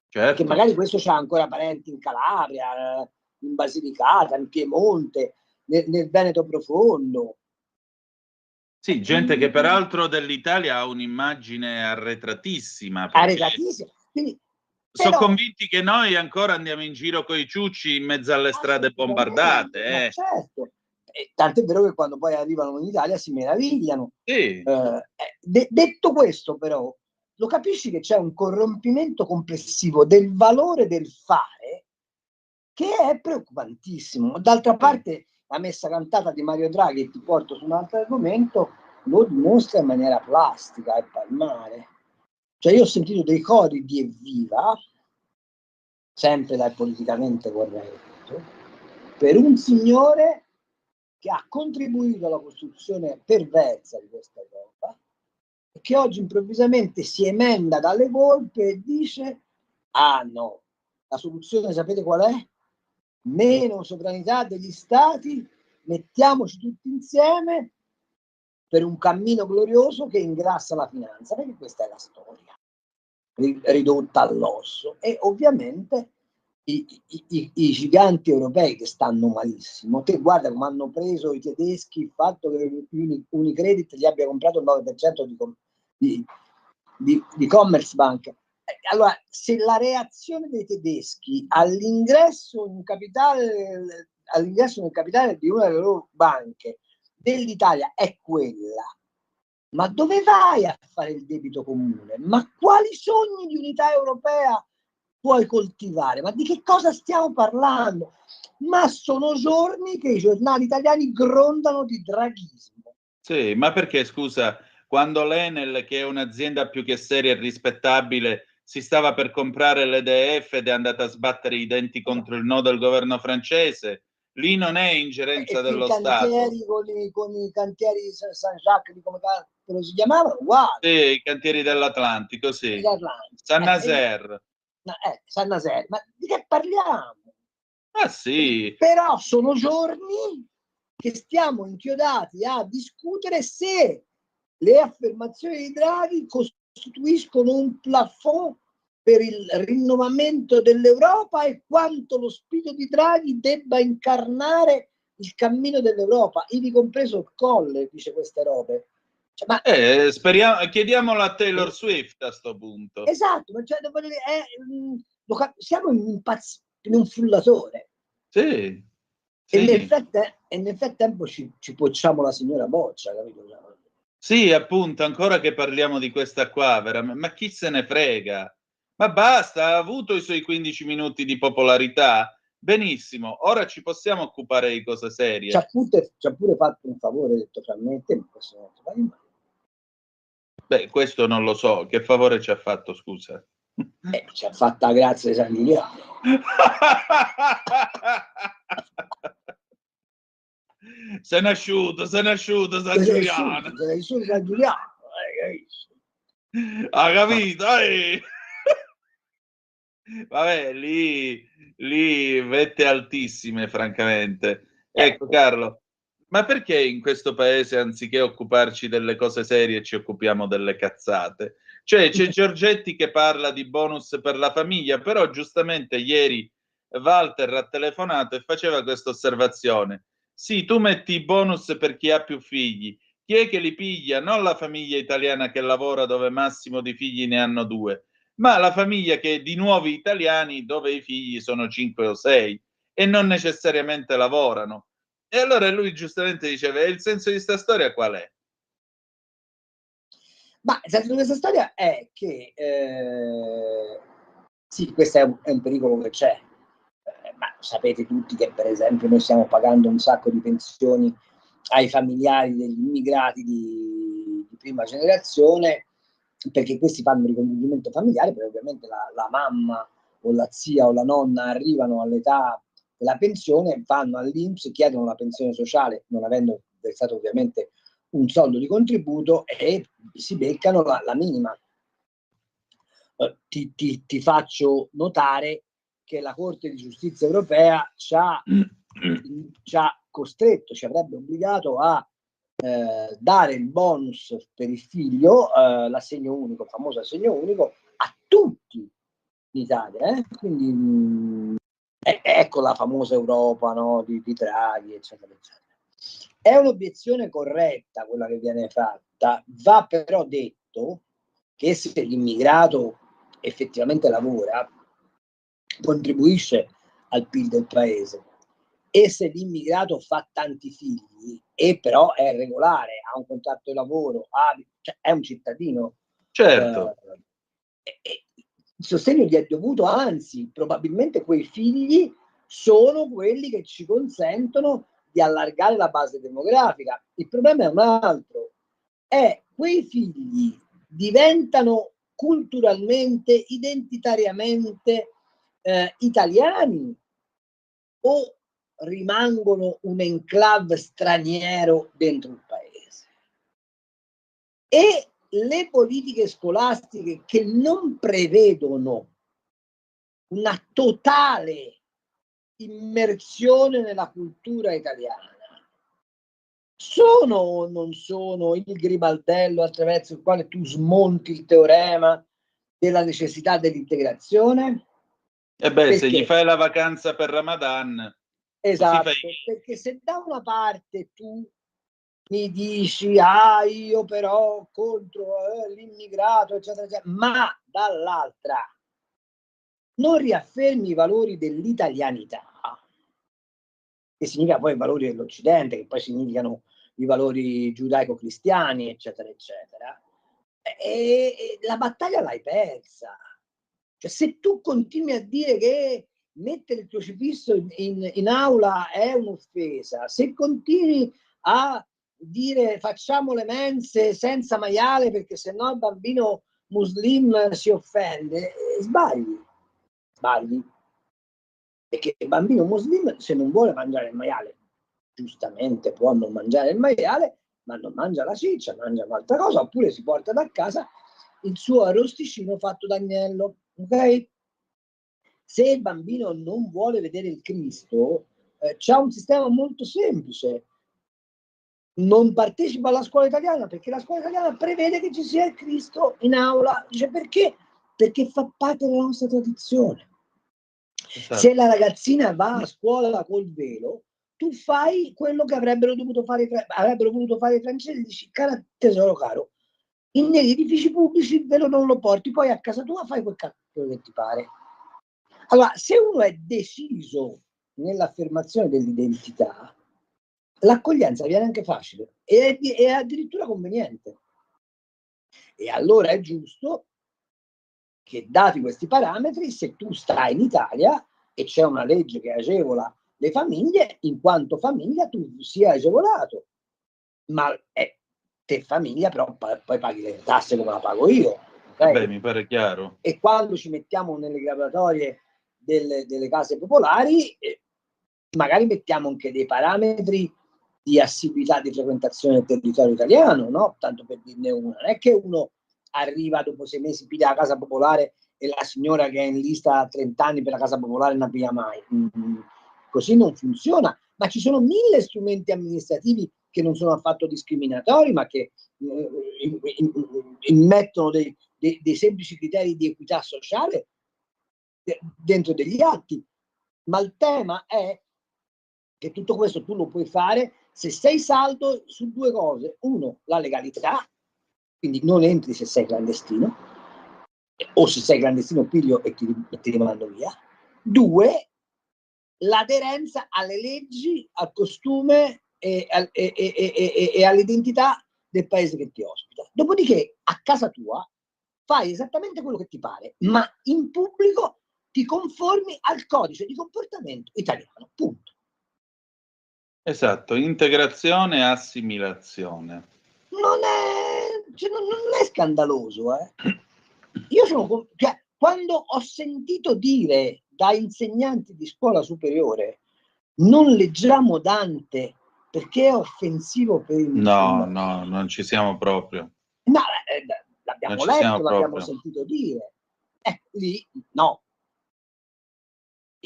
Certo. Che magari questo c'ha ancora parenti in Calabria, in Basilicata, in Piemonte, nel Veneto profondo. Sì, gente che peraltro dell'Italia ha un'immagine arretratissima. Quindi, sono convinti che noi ancora andiamo in giro coi ciucci in mezzo alle strade bombardate. Certo. Tant'è vero che quando poi arrivano in Italia si meravigliano. Sì. Detto questo, però, lo capisci che c'è un corrompimento complessivo del valore del fare che è preoccupantissimo. D'altra parte, la messa cantata di Mario Draghi, e ti porto su un altro argomento, lo dimostra in maniera plastica e palmare. Cioè, io ho sentito dei cori di Evviva, sempre dal politicamente corretto, per un signore che ha contribuito alla costruzione perversa di questa Europa e che oggi improvvisamente si emenda dalle volpe e dice: ah no, la soluzione sapete qual è? Meno sovranità degli stati, mettiamoci tutti insieme per un cammino glorioso che ingrassa la finanza, perché questa è la storia ridotta all'osso. E ovviamente i giganti europei che stanno malissimo, te guarda come hanno preso i tedeschi il fatto che Unicredit gli abbia comprato il 9% di Commerzbank. Allora, se la reazione dei tedeschi all'ingresso nel capitale di una delle loro banche dell'Italia è quella, ma dove vai a fare il debito comune? Ma quali sogni di unità europea puoi coltivare? Ma di che cosa stiamo parlando? Ma sono giorni che i giornali italiani grondano di draghismo. Sì, ma perché, scusa, quando l'Enel, che è un'azienda più che seria e rispettabile, si stava per comprare l'EDF ed è andata a sbattere i denti contro il no del governo francese, lì non è ingerenza dello Stato. Con i cantieri Saint-Jacques, come si chiamavano? Uguali. Sì, i cantieri dell'Atlantico, sì. Saint-Nazaire. Saint-Nazaire, ma di che parliamo? Ah sì. Però sono giorni che stiamo inchiodati a discutere se le affermazioni di Draghi costituiscono un plafond per il rinnovamento dell'Europa e quanto lo spirito di Draghi debba incarnare il cammino dell'Europa, ivi compreso Colle dice queste robe. Cioè, ma speriamo, chiediamolo a Taylor Swift a sto punto. esatto, ma cioè, siamo in un frullatore. Sì. E nel frattempo ci pocciamo la signora Boccia, capito? Sì, appunto, ancora che parliamo di questa qua, veramente, ma chi se ne frega? Ma basta, ha avuto i suoi 15 minuti di popolarità. Benissimo, ora ci possiamo occupare di cose serie. Ci ha pure fatto un favore, detto fra me e te, ma questo non ti fai mai. Beh, questo non lo so, che favore ci ha fatto, scusa? Ci ha fatto la grazia di San Giuliano. Se n'è asciutto San Giuliano. Se n'è asciutto San Giuliano. Ha capito? Vabbè, lì vette altissime, francamente. Ecco, Carlo, ma perché in questo paese, anziché occuparci delle cose serie, ci occupiamo delle cazzate? Cioè, c'è Giorgetti che parla di bonus per la famiglia, però giustamente ieri Walter ha telefonato e faceva questa osservazione. Sì, tu metti i bonus per chi ha più figli. Chi è che li piglia? Non la famiglia italiana che lavora dove massimo di figli ne hanno 2, ma la famiglia che è di nuovi italiani dove i figli sono 5 o 6 e non necessariamente lavorano. E allora lui giustamente diceva, e il senso di sta storia qual è? Ma il senso di questa storia è che sì, questo è un pericolo che c'è, ma sapete tutti che per esempio noi stiamo pagando un sacco di pensioni ai familiari degli immigrati di prima generazione, perché questi fanno ricongiungimento familiare, perché ovviamente la mamma o la zia o la nonna arrivano all'età della pensione, vanno all'INPS, chiedono la pensione sociale, non avendo versato ovviamente un soldo di contributo, e si beccano la minima. Ti faccio notare che la Corte di Giustizia Europea ci ha costretto, ci avrebbe obbligato a dare il bonus per il figlio, l'assegno unico, il famoso assegno unico, a tutti in Italia. Quindi ecco la famosa Europa, no, di Draghi, eccetera, eccetera. È un'obiezione corretta quella che viene fatta, va però detto che se l'immigrato effettivamente lavora, contribuisce al PIL del paese, e se l'immigrato fa tanti figli e però è regolare, ha un contratto di lavoro, cioè è un cittadino, certo, il sostegno gli è dovuto, anzi probabilmente quei figli sono quelli che ci consentono di allargare la base demografica. Il problema è un altro, quei figli diventano culturalmente, identitariamente italiani o rimangono un enclave straniero dentro il paese? E le politiche scolastiche che non prevedono una totale immersione nella cultura italiana sono o non sono il grimaldello attraverso il quale tu smonti il teorema della necessità dell'integrazione? E beh, se gli fai la vacanza per Ramadan, esatto, perché se da una parte tu mi dici io però contro l'immigrato, eccetera, eccetera, ma dall'altra non riaffermi i valori dell'italianità, che significa poi i valori dell'Occidente, che poi significano i valori giudaico-cristiani, eccetera, eccetera, e la battaglia l'hai persa. Cioè, se tu continui a dire che mettere il crocifisso in aula è un'offesa, se continui a dire facciamo le mense senza maiale perché sennò il bambino muslim si offende, sbagli. Perché il bambino muslim, se non vuole mangiare il maiale, giustamente può non mangiare il maiale, ma non mangia la ciccia, mangia un'altra cosa, oppure si porta da casa il suo arrosticino fatto d'agnello, ok? Se il bambino non vuole vedere il Cristo, c'ha un sistema molto semplice. non partecipa alla scuola italiana perché la scuola italiana prevede che ci sia il Cristo in aula. Dice perché? Perché fa parte della nostra tradizione. Esatto. Se la ragazzina va a scuola col velo, tu fai quello che avrebbero voluto fare i francesi, dici, cara tesoro caro, negli edifici pubblici il velo non lo porti, poi a casa tua fai quel cazzo che ti pare. Allora, se uno è deciso nell'affermazione dell'identità, l'accoglienza viene anche facile e è addirittura conveniente. E allora è giusto che, dati questi parametri, se tu stai in Italia e c'è una legge che agevola le famiglie, in quanto famiglia tu sia agevolato. Ma te famiglia però poi paghi le tasse come la pago io. Okay? Beh, mi pare chiaro. E quando ci mettiamo nelle graduatorie delle case popolari, magari mettiamo anche dei parametri di assiduità di frequentazione del territorio italiano, no? Tanto per dirne una. Non è che uno arriva dopo 6 mesi, piglia la casa popolare e la signora che è in lista a 30 anni per la casa popolare non la piglia mai. Così non funziona. Ma ci sono 1000 strumenti amministrativi che non sono affatto discriminatori, ma che immettono dei semplici criteri di equità sociale dentro degli atti. Ma il tema è che tutto questo tu lo puoi fare se sei saldo su 2 cose. Uno, la legalità, quindi non entri se sei clandestino, o se sei clandestino piglio e ti rimando via. 2, l'aderenza alle leggi, al costume e all'identità del paese che ti ospita. Dopodiché a casa tua fai esattamente quello che ti pare, ma in pubblico ti conformi al codice di comportamento italiano, punto. Esatto, integrazione e assimilazione. Non è scandaloso, eh. Io sono, cioè, quando ho sentito dire da insegnanti di scuola superiore non leggiamo Dante perché è offensivo per i musulmani. No, non ci siamo proprio. No, l'abbiamo Non ci siamo letto, l'abbiamo proprio. sentito dire. Lì no.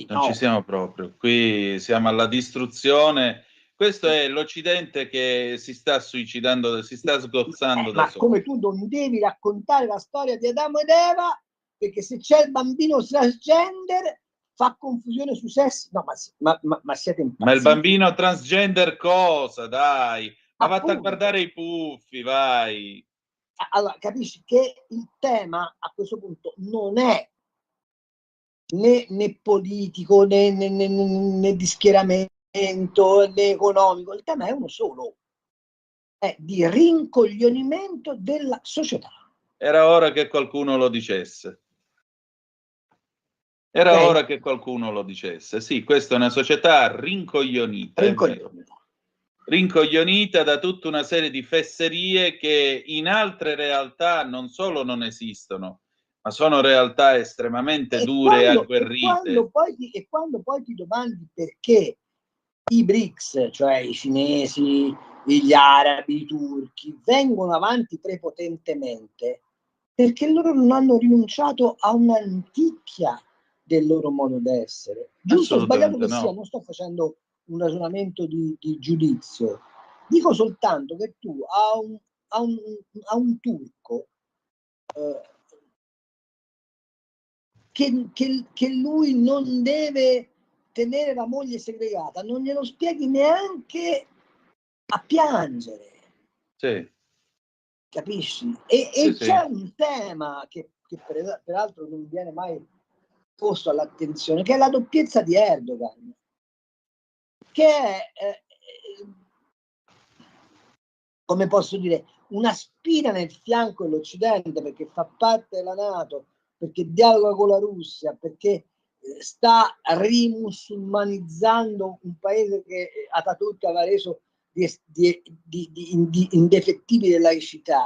Non ci siamo proprio. Qui siamo alla distruzione. Questo è l'Occidente che si sta suicidando, si sta sgozzando da Ma solo. come tu non devi raccontare la storia di Adamo ed Eva, perché se c'è il bambino transgender fa confusione sui sessi. No, ma siete impazziti. Ma il bambino transgender cosa? Dai, ma vatti a Appunto. guardare i puffi, vai. Allora, capisci che il tema a questo punto non è né politico, né di schieramento, né economico. Il tema è uno solo. È di rincoglionimento della società. Era ora che qualcuno lo dicesse. Era Ok? ora che qualcuno lo dicesse. Sì, questa è una società rincoglionita. È vero. Rincoglionita da tutta una serie di fesserie che in altre realtà non solo non esistono, ma sono realtà estremamente dure e agguerrite. E quando poi ti domandi perché i BRICS, cioè i cinesi, gli arabi, i turchi, vengono avanti prepotentemente, perché loro non hanno rinunciato a un'anticchia del loro modo d'essere. Giusto o sbagliato che sia, non sto facendo un ragionamento di giudizio. Dico soltanto che tu a un turco che lui non deve tenere la moglie segregata, non glielo spieghi neanche a piangere. Sì. Capisci? E Sì, c'è sì. un tema che peraltro non viene mai posto all'attenzione, che è la doppiezza di Erdogan, che è, come posso dire, una spina nel fianco dell'Occidente, perché fa parte della NATO, perché dialoga con la Russia, perché sta rimusulmanizzando un paese che Atatürk aveva reso di indefettibile laicità,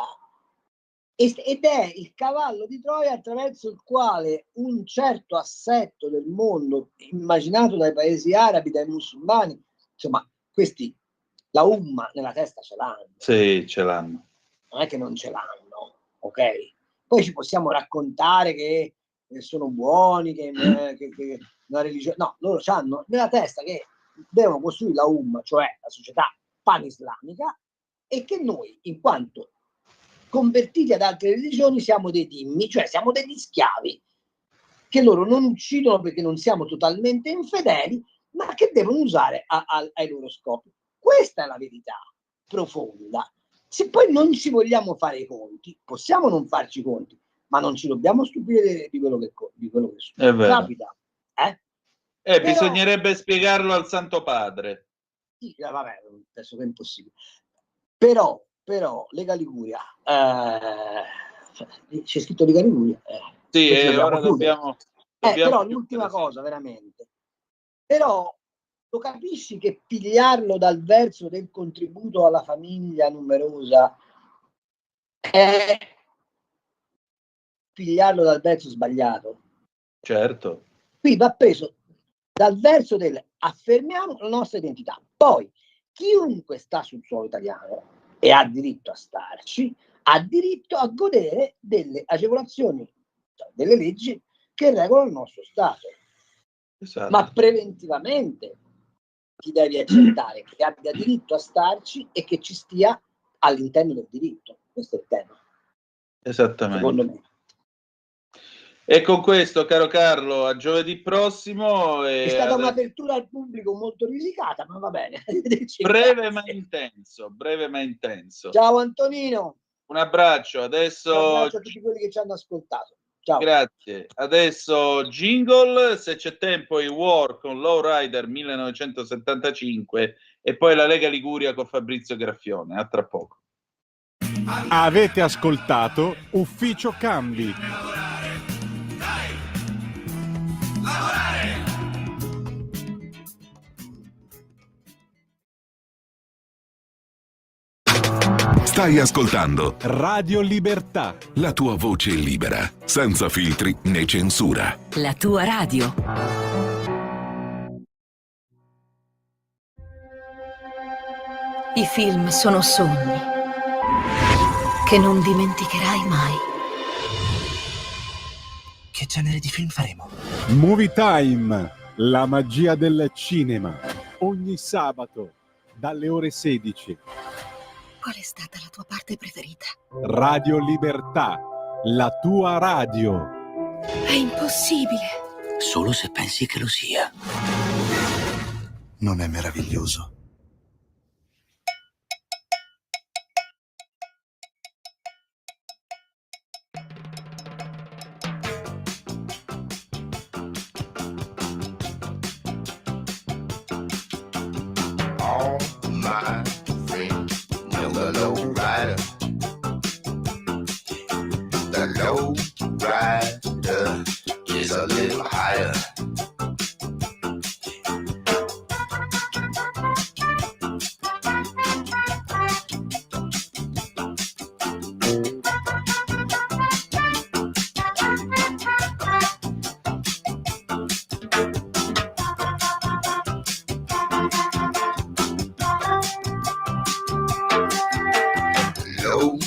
ed è il cavallo di Troia attraverso il quale un certo assetto del mondo immaginato dai paesi arabi, dai musulmani, insomma, questi la umma nella testa ce l'hanno. Sì, ce l'hanno. Non è che non ce l'hanno, ok? Poi ci possiamo raccontare che sono buoni, che una religione... No, loro hanno nella testa che devono costruire la umma, cioè la società pan-islamica, e che noi, in quanto convertiti ad altre religioni, siamo dei dimmi, cioè siamo degli schiavi, che loro non uccidono perché non siamo totalmente infedeli, ma che devono usare ai loro scopi. Questa è la verità profonda. Se poi non ci vogliamo fare i conti, possiamo non farci i conti, ma non ci dobbiamo stupire di quello che È vero. capita. Però, bisognerebbe spiegarlo al Santo Padre. Sì, vabbè, penso che è impossibile. Però Lega Liguria, c'è scritto Lega Liguria. Sì, ora dobbiamo però l'ultima cosa, veramente. Però lo capisci che pigliarlo dal verso del contributo alla famiglia numerosa è pigliarlo dal verso sbagliato. Certo. Qui va preso dal verso del affermiamo la nostra identità. Poi chiunque sta sul suolo italiano e ha diritto a starci, ha diritto a godere delle agevolazioni, cioè delle leggi che regolano il nostro Stato. Esatto. Ma preventivamente ti devi accettare che abbia diritto a starci e che ci stia all'interno del diritto. Questo è il tema. Esattamente. Secondo me. E con questo, caro Carlo, a giovedì prossimo. È stata un'apertura al pubblico molto risicata, ma va bene. Breve ma intenso. Ciao Antonino. Un abbraccio. Adesso. Un abbraccio a tutti quelli che ci hanno ascoltato. Ciao. Grazie. Adesso jingle, se c'è tempo, i War con Lowrider 1975 e poi la Lega Liguria con Fabrizio Graffione. A tra poco. Avete ascoltato Ufficio Cambi. Stai ascoltando Radio Libertà. la tua voce libera, senza filtri né censura. La tua radio. I film sono sogni che non dimenticherai mai. Che genere di film faremo? Movie Time, la magia del cinema. Ogni sabato dalle ore 16. Qual è stata la tua parte preferita? Radio Libertà, la tua radio. È impossibile. Solo se pensi che lo sia. Non è meraviglioso? All my friends know the low rider. The low rider is a little higher. Low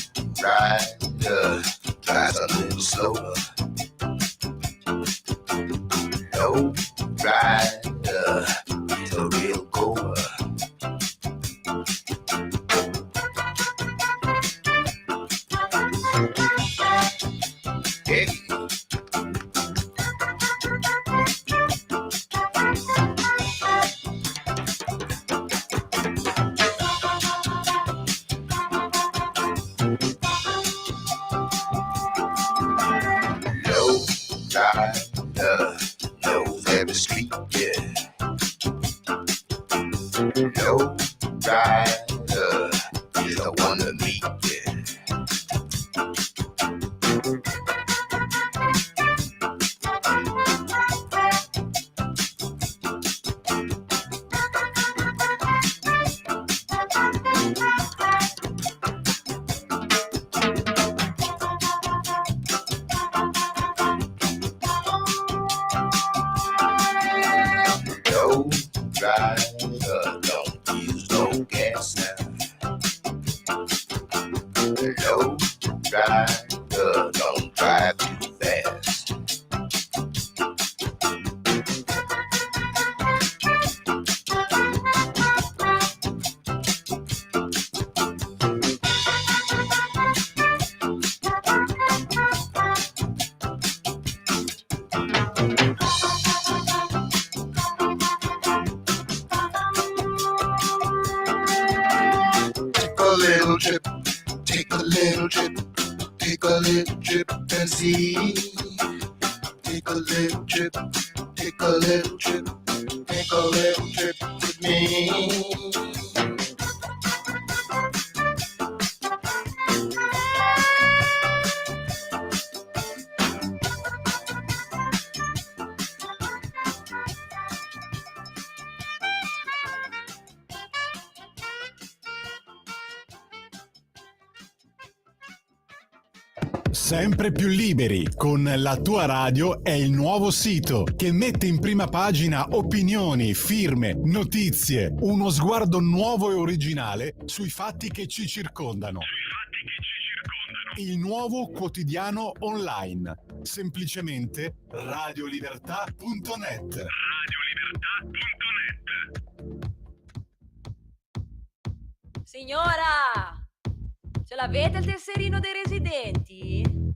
rider drives a little slower. Low rider is a real goer. Hey. Low rider knows every street, yeah. Low rider is the one to meet, yeah. Low rider don't use no gas now. Low rider don't drive too fast. a little trip, take a little trip, take a little trip and see. Take a little trip, take a little trip, take a little trip with me. Sempre più liberi con La Tua Radio è il nuovo sito che mette in prima pagina opinioni, firme, notizie, uno sguardo nuovo e originale sui fatti che ci circondano. Il nuovo quotidiano online, semplicemente radiolibertà.net. Signora, ce l'avete il tesserino dei residenti?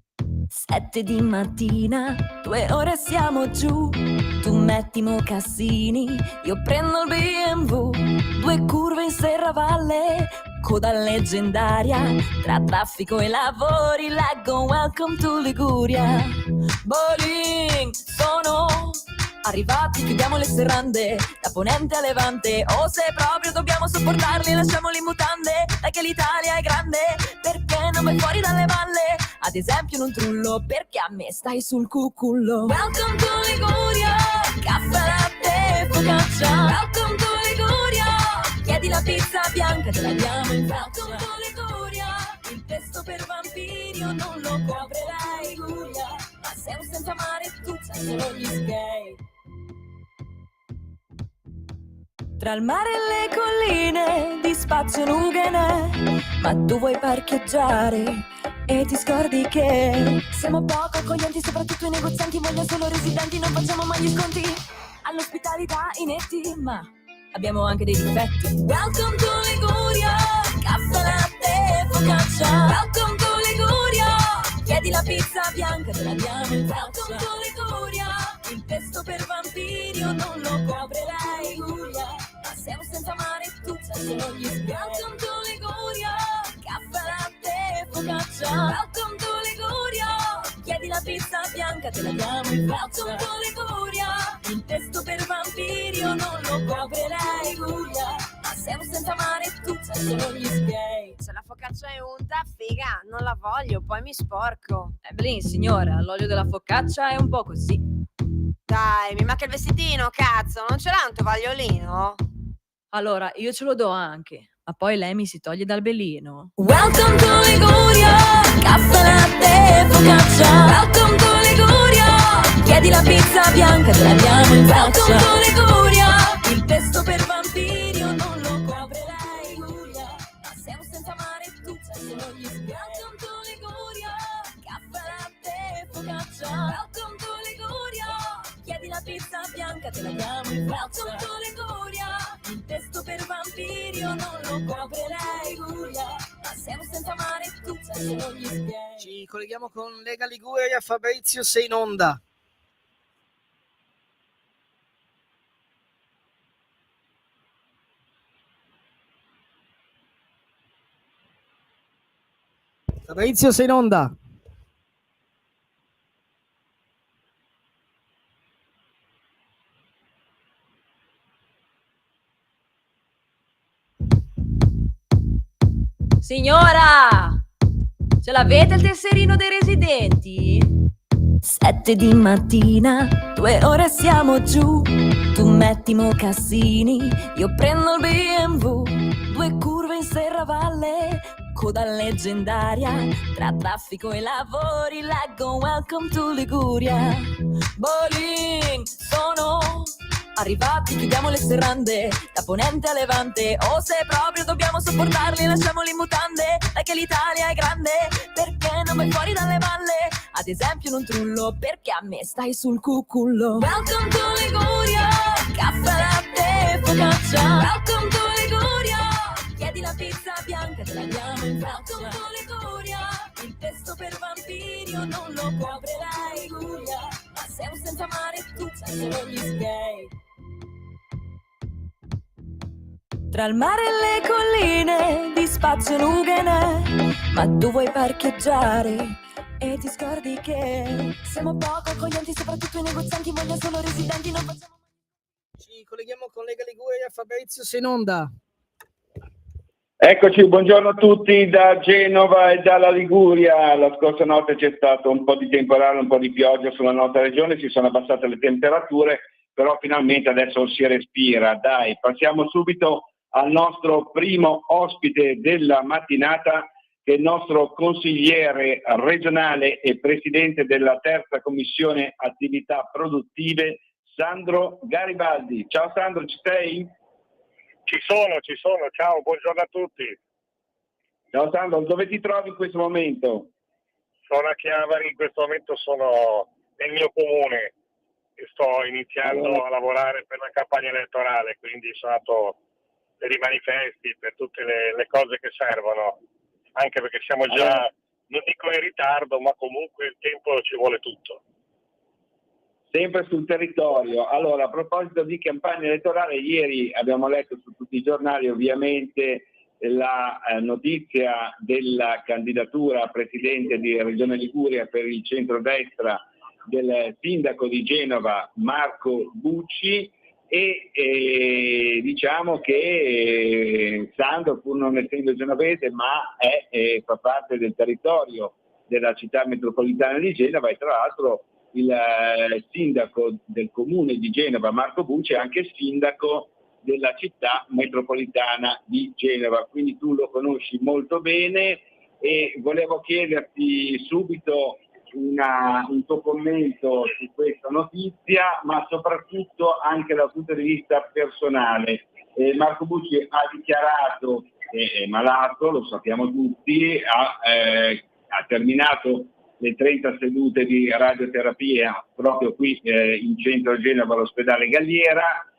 7 di mattina, 2 ore siamo giù. Tu metti mocassini, io prendo il BMW. 2 curve in serravalle, coda leggendaria. Tra traffico e lavori leggo Welcome to Liguria. Bowling, sono arrivati, chiudiamo le serrande, da ponente a levante. O se proprio dobbiamo sopportarli, lasciamoli in mutande. Dai che l'Italia è grande, perché non vai fuori dalle balle? Ad esempio non trullo, perché a me stai sul cucullo. Welcome to Liguria, caffè, latte, focaccia. Welcome to Liguria, chiedi la pizza bianca, te la diamo in faccia. Welcome to Liguria, il pesto per vampiri o non lo copre la Liguria. Ma sei un senza mare, tu sai solo gli skate. Tra il mare e le colline di spazio nughe n'è, ma tu vuoi parcheggiare e ti scordi che siamo poco accoglienti, soprattutto i negozianti vogliono solo residenti, non facciamo mai gli sconti all'ospitalità inetti, ma abbiamo anche dei difetti. Welcome to Liguria, caffè, latte, focaccia. Welcome to Liguria, chiedi la pizza bianca, te la diamo in faccia. Welcome to Liguria, il pesto per vampiri o non lo copre la Liguria. Ma siamo senza mare, tu sai solo gli sghi. Welcome to Liguria, caffè, latte, focaccia. Welcome to Liguria, chiedi la pizza bianca, te la diamo in faccia. Welcome to Liguria, il pesto per vampiri o non lo copre la Liguria. Ma siamo senza mare, tu sai solo gli sghi. Se la focaccia è unta, figa, non la voglio, poi mi sporco. Blin, signora, l'olio della focaccia è un po' così. Dai, mi manca il vestitino, cazzo, non ce l'ha un tovagliolino? Allora, io ce lo do anche, ma poi lei mi si toglie dal bellino. Welcome to Liguria, caffè, latte, focaccia. Welcome to Liguria, chiedi la pizza bianca, te la diamo in faccia. Welcome to Liguria, il pesto per vampiri o non lo copre la Liguria. Ma siamo senza mare, tu sai solo gli sghi. Welcome to Liguria, caffè, latte, focaccia. Welcome to Liguria, chiedi la pizza bianca, te la diamo in faccia. Welcome to Liguria, il pesto per vampiri o non lo copre la Liguria. Ma siamo senza mare, tu sai solo gli sghi. Ci colleghiamo con Lega Liguria, Fabrizio, sei in onda. Fabrizio, sei in onda. Signora, ce l'avete il tesserino dei residenti? 7 di mattina, 2 ore siamo giù. Tu metti mocassini, io prendo il BMW. 2 curve in serravalle, coda leggendaria. Tra traffico e lavori leggo Welcome to Liguria. Bowling, sono arrivati, chiudiamo le serrande, da ponente a levante. O se proprio dobbiamo sopportarli, lasciamoli in mutande. Dai che l'Italia è grande, perché non vai fuori dalle balle? Ad esempio non trullo, perché a me stai sul cucullo. Welcome to Liguria, caffè, latte, focaccia. Welcome to Liguria, chiedi la pizza bianca, te la diamo in faccia. Welcome to Liguria, il pesto per vampiri o non lo copre la Liguria. Ma siamo senza mare, tu sai solo gli sghi. Tra il mare e le colline di spazio nuga ne, ma tu vuoi parcheggiare e ti scordi che siamo poco accoglienti, soprattutto i negozianti vogliono solo residenti, non facciamo... Ci colleghiamo con Lega Liguria, Fabrizio, sei in onda. Eccoci, buongiorno a tutti da Genova e dalla Liguria. La scorsa notte c'è stato un po' di temporale, un po' di pioggia sulla nostra regione, si sono abbassate le temperature, però finalmente adesso si respira. Dai, passiamo subito al nostro primo ospite della mattinata, che è il nostro consigliere regionale e presidente della terza commissione attività produttive, Sandro Garibaldi. Ciao Sandro, ci sei? Ci sono, ciao, buongiorno a tutti. Ciao Sandro, dove ti trovi in questo momento? Sono a Chiavari, in questo momento sono nel mio comune e sto iniziando a lavorare per la campagna elettorale, quindi sono andato per i manifesti, per tutte le cose che servono, anche perché siamo già, non dico in ritardo, ma comunque il tempo ci vuole tutto. Sempre sul territorio. Allora, a proposito di campagna elettorale, ieri abbiamo letto su tutti i giornali ovviamente la notizia della candidatura a presidente di Regione Liguria per il centrodestra del sindaco di Genova Marco Bucci e diciamo che Sandro, pur non essendo genovese, ma fa parte del territorio della città metropolitana di Genova e tra l'altro il sindaco del comune di Genova, Marco Bucci, è anche sindaco della città metropolitana di Genova, quindi tu lo conosci molto bene e volevo chiederti subito un tuo commento su questa notizia, ma soprattutto anche dal punto di vista personale. Marco Bucci ha dichiarato, è malato, lo sappiamo tutti, ha terminato le 30 sedute di radioterapia proprio qui in centro a Genova all'ospedale Galliera,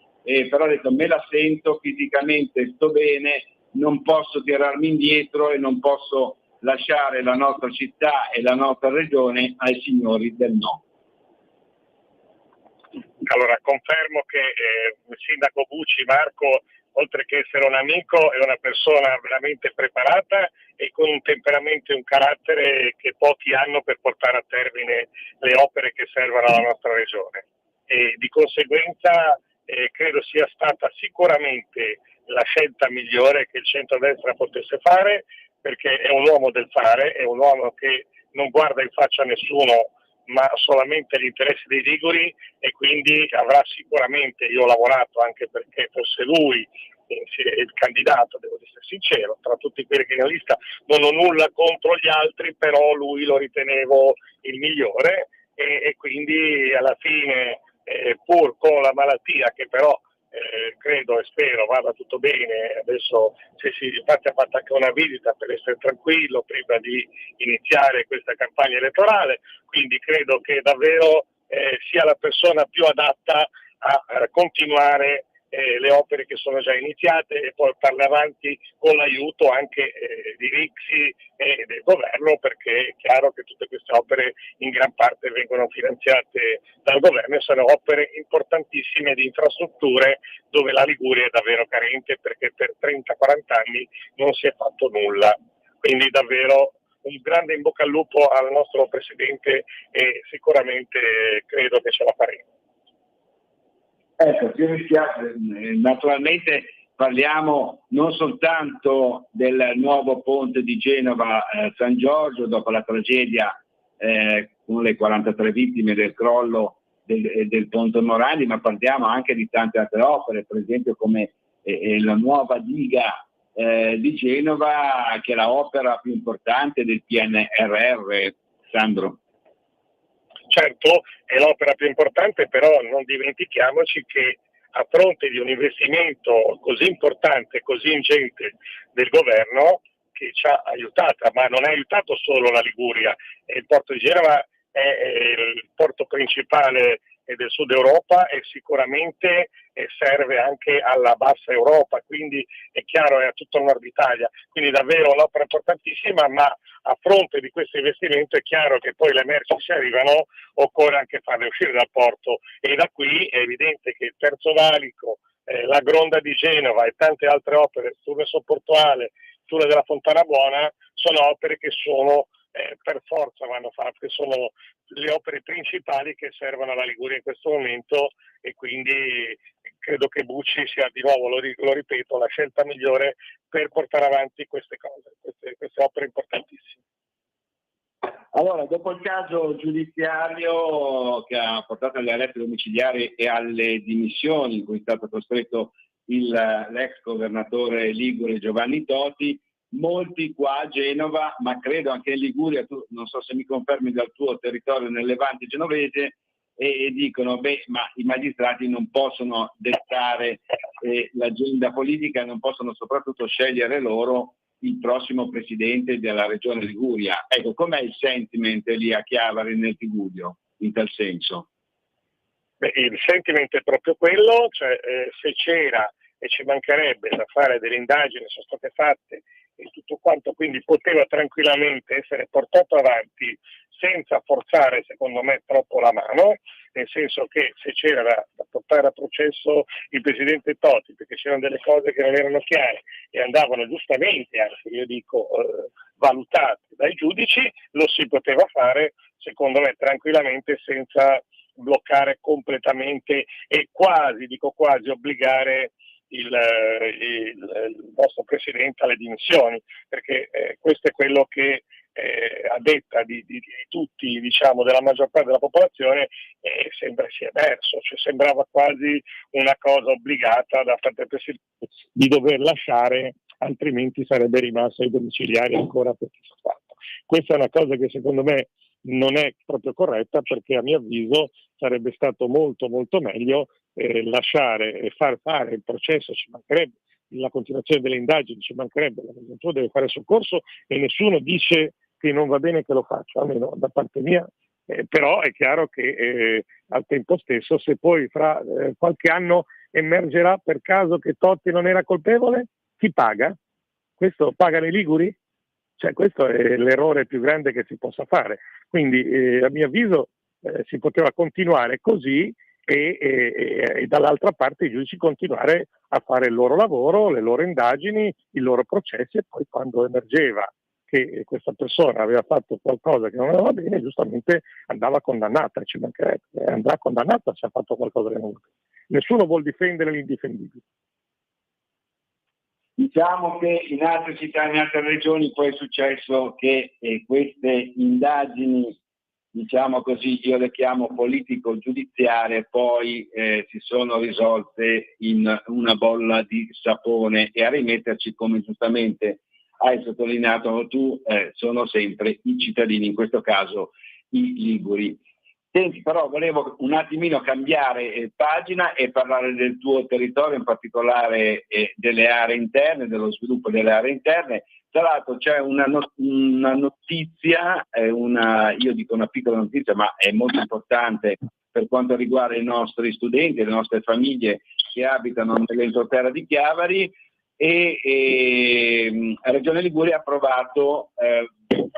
però ha detto me la sento fisicamente, sto bene, non posso tirarmi indietro e non posso lasciare la nostra città e la nostra regione ai signori del no. Allora, confermo che il sindaco Bucci, Marco, oltre che essere un amico, è una persona veramente preparata e con un temperamento e un carattere che pochi hanno per portare a termine le opere che servono alla nostra regione. E di conseguenza credo sia stata sicuramente la scelta migliore che il centrodestra potesse fare, perché è un uomo del fare, è un uomo che non guarda in faccia a nessuno, ma solamente gli interessi dei liguri e quindi avrà sicuramente, io ho lavorato anche perché fosse lui il candidato, devo essere sincero, tra tutti quelli che in lista non ho nulla contro gli altri, però lui lo ritenevo il migliore e quindi alla fine pur con la malattia che però credo e spero vada tutto bene, adesso infatti ha fatto anche una visita per essere tranquillo prima di iniziare questa campagna elettorale, quindi credo che davvero sia la persona più adatta a continuare le opere che sono già iniziate e portarle avanti con l'aiuto anche di Rixi e del governo, perché è chiaro che tutte queste opere in gran parte vengono finanziate dal governo e sono opere importantissime di infrastrutture dove la Liguria è davvero carente perché per 30-40 anni non si è fatto nulla. Quindi davvero un grande in bocca al lupo al nostro Presidente e sicuramente credo che ce la faremo. Ecco, naturalmente parliamo non soltanto del nuovo ponte di Genova San Giorgio dopo la tragedia con le 43 vittime del crollo del ponte Morandi, ma parliamo anche di tante altre opere, per esempio come la nuova diga di Genova, che è la opera più importante del PNRR, Sandro. Certo, è l'opera più importante, però non dimentichiamoci che a fronte di un investimento così importante, così ingente del governo, che ci ha aiutata, ma non ha aiutato solo la Liguria, il porto di Genova è il porto principale del sud Europa e sicuramente serve anche alla bassa Europa, quindi è chiaro è a tutto il nord Italia, quindi davvero un'opera importantissima, ma a fronte di questo investimento è chiaro che poi le merci si arrivano, occorre anche farle uscire dal porto e da qui è evidente che il terzo valico la Gronda di Genova e tante altre opere, il Turneso Portuale, il Tunnel della Fontana Buona, sono opere che sono per forza vanno fatte, sono le opere principali che servono alla Liguria in questo momento, e quindi credo che Bucci sia, di nuovo lo ripeto, la scelta migliore per portare avanti queste cose, queste opere importantissime. Allora, dopo il caso giudiziario che ha portato agli arresti domiciliari e alle dimissioni in cui è stato costretto l'ex governatore ligure Giovanni Toti, molti qua a Genova, ma credo anche in Liguria, tu non so se mi confermi dal tuo territorio nel Levante genovese, e dicono ma i magistrati non possono dettare l'agenda politica, non possono soprattutto scegliere loro il prossimo presidente della regione Liguria. Ecco, com'è il sentiment lì a Chiavari nel Tigullio in tal senso? Il sentiment è proprio quello, cioè se c'era e ci mancherebbe da fare delle indagini, sono state fatte e tutto quanto, quindi poteva tranquillamente essere portato avanti senza forzare, secondo me, troppo la mano, nel senso che se c'era da portare a processo il presidente Toti perché c'erano delle cose che non erano chiare e andavano giustamente, anzi io dico valutate dai giudici, lo si poteva fare, secondo me, tranquillamente, senza bloccare completamente e quasi obbligare il nostro presidente alle dimissioni, perché questo è quello che a detta di tutti, diciamo, della maggior parte della popolazione, sembra sia emerso, cioè sembrava quasi una cosa obbligata da parte del presidente di dover lasciare, altrimenti sarebbe rimasto ai domiciliari ancora per chissà quanto. Questa è una cosa che secondo me non è proprio corretta, perché a mio avviso sarebbe stato molto molto meglio lasciare e far fare il processo, ci mancherebbe la continuazione delle indagini, ci mancherebbe, la Presidente deve fare soccorso e nessuno dice che non va bene che lo faccia, almeno da parte mia, però è chiaro che al tempo stesso, se poi fra qualche anno emergerà per caso che Totti non era colpevole, chi paga? Questo pagano i liguri? Cioè, questo è l'errore più grande che si possa fare. Quindi a mio avviso si poteva continuare così e dall'altra parte i giudici continuare a fare il loro lavoro, le loro indagini, i loro processi, e poi quando emergeva che questa persona aveva fatto qualcosa che non andava bene, giustamente andava condannata, ci mancherebbe, andrà condannata se ha fatto qualcosa che non va bene. Nessuno vuol difendere l'indifendibile. Diciamo che in altre città, in altre regioni poi è successo che queste indagini, diciamo così, io le chiamo politico-giudiziarie, poi si sono risolte in una bolla di sapone, e a rimetterci, come giustamente hai sottolineato tu, sono sempre i cittadini, in questo caso i liguri. Senti, però volevo un attimino cambiare pagina e parlare del tuo territorio, in particolare delle aree interne, dello sviluppo delle aree interne. Tra l'altro c'è una notizia, io dico una piccola notizia, ma è molto importante per quanto riguarda i nostri studenti e le nostre famiglie che abitano nell'entroterra di Chiavari, e la Regione Liguria ha approvato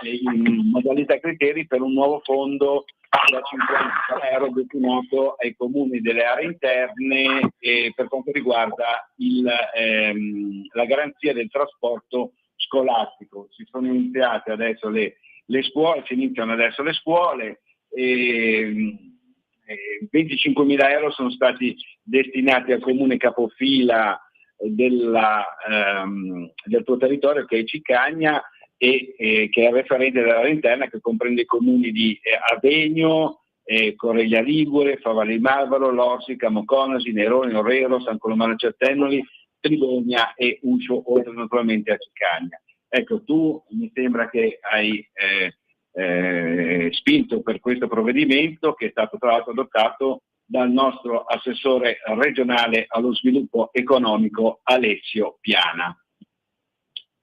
in modalità e criteri per un nuovo fondo da 50 euro destinato ai comuni delle aree interne per quanto riguarda la garanzia del trasporto scolastico. Si sono iniziate adesso le scuole, si iniziano adesso le scuole, 25.000 euro sono stati destinati al comune capofila del tuo territorio, che è Cicagna, e che è il referente dell'area interna, che comprende i comuni di Avegno, Correglia Ligure, Favale di Marvaro, Lorsica, Moconasi, Nerone, Orrero, San Colomano Certennoli, Trigogna e Uscio, oltre naturalmente a Cicagna. Ecco, tu mi sembra che hai spinto per questo provvedimento, che è stato tra l'altro adottato dal nostro assessore regionale allo sviluppo economico Alessio Piana.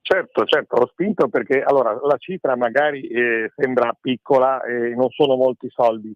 Certo, ho spinto perché allora la cifra magari sembra piccola e non sono molti soldi,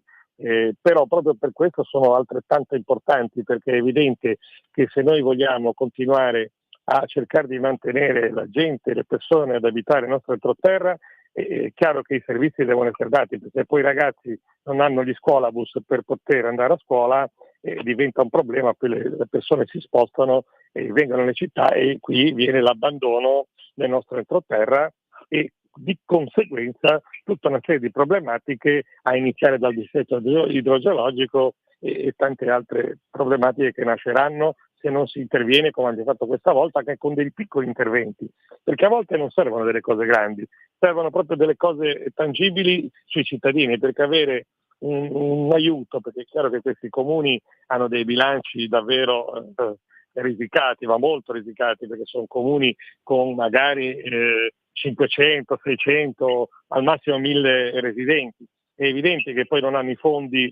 però proprio per questo sono altrettanto importanti, perché è evidente che se noi vogliamo continuare a cercare di mantenere la gente, le persone ad abitare il nostro entroterra, è chiaro che i servizi devono essere dati, perché poi i ragazzi non hanno gli scuolabus per poter andare a scuola, diventa un problema, poi le persone si spostano e vengono nelle città e qui viene l'abbandono del nostro entroterra e di conseguenza tutta una serie di problematiche a iniziare dal dissesto idrogeologico e tante altre problematiche che nasceranno se non si interviene come abbiamo fatto questa volta, che con dei piccoli interventi, perché a volte non servono delle cose grandi, servono proprio delle cose tangibili sui cittadini, perché avere un aiuto, perché è chiaro che questi comuni hanno dei bilanci davvero risicati, ma molto risicati, perché sono comuni con magari 500, 600, al massimo 1000 residenti. È evidente che poi non hanno i fondi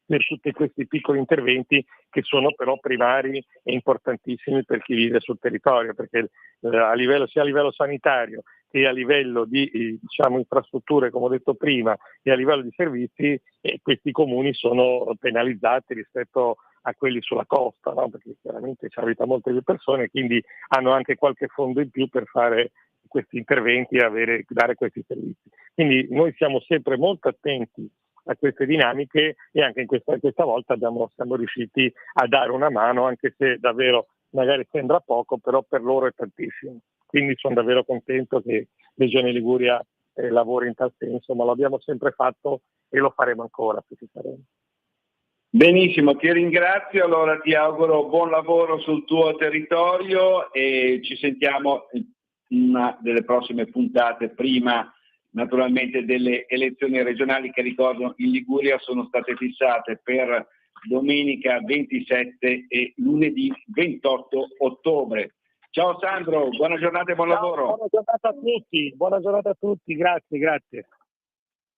per tutti questi piccoli interventi che sono però primari e importantissimi per chi vive sul territorio, perché sia a livello sanitario che a livello di infrastrutture, come ho detto prima, e a livello di servizi, questi comuni sono penalizzati rispetto a quelli sulla costa, no? Perché chiaramente ci abita molte più persone, quindi hanno anche qualche fondo in più per fare questi interventi e dare questi servizi. Quindi noi siamo sempre molto attenti a queste dinamiche e anche questa volta siamo riusciti a dare una mano, anche se davvero magari sembra poco, però per loro è tantissimo. Quindi sono davvero contento che Regione Liguria lavori in tal senso, ma l'abbiamo sempre fatto e lo faremo ancora più che faremo. Benissimo, ti ringrazio, allora ti auguro buon lavoro sul tuo territorio e ci sentiamo in una delle prossime puntate, prima naturalmente delle elezioni regionali che ricordo in Liguria sono state fissate per domenica 27 e lunedì 28 ottobre. Ciao Sandro, buona giornata e buon lavoro. Buona giornata a tutti, grazie.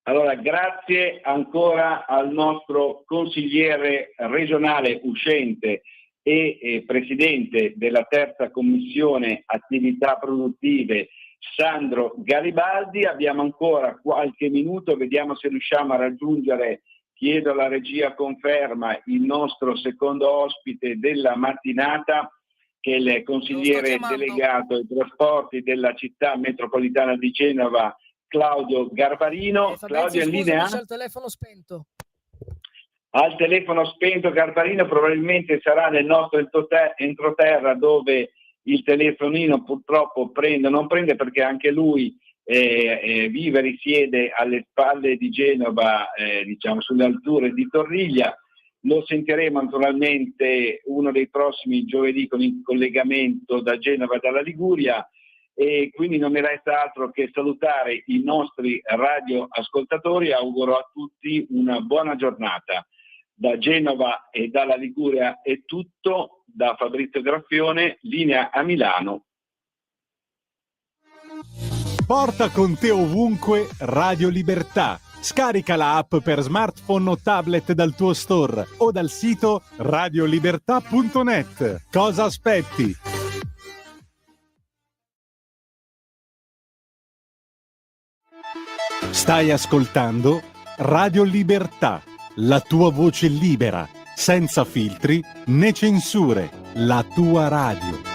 Allora, grazie ancora al nostro consigliere regionale uscente e presidente della terza commissione attività produttive, Sandro Garibaldi. Abbiamo ancora qualche minuto, vediamo se riusciamo a raggiungere, chiedo alla regia conferma, il nostro secondo ospite della mattinata, che è il consigliere delegato ai trasporti della città metropolitana di Genova, Claudio Garbarino. Claudio, in linea? C'è il telefono spento. Al telefono spento Garbarino, probabilmente sarà nel nostro entroterra, dove il telefonino purtroppo non prende, perché anche lui vive e risiede alle spalle di Genova, sulle alture di Torriglia. Lo sentiremo naturalmente uno dei prossimi giovedì con il collegamento da Genova e dalla Liguria, e quindi non mi resta altro che salutare i nostri radioascoltatori. Auguro a tutti una buona giornata. Da Genova e dalla Liguria è tutto. Da Fabrizio Graffione, linea a Milano. Porta con te ovunque Radio Libertà. Scarica la app per smartphone o tablet dal tuo store o dal sito radiolibertà.net. Cosa aspetti? Stai ascoltando Radio Libertà, la tua voce libera, senza filtri né censure, la tua radio.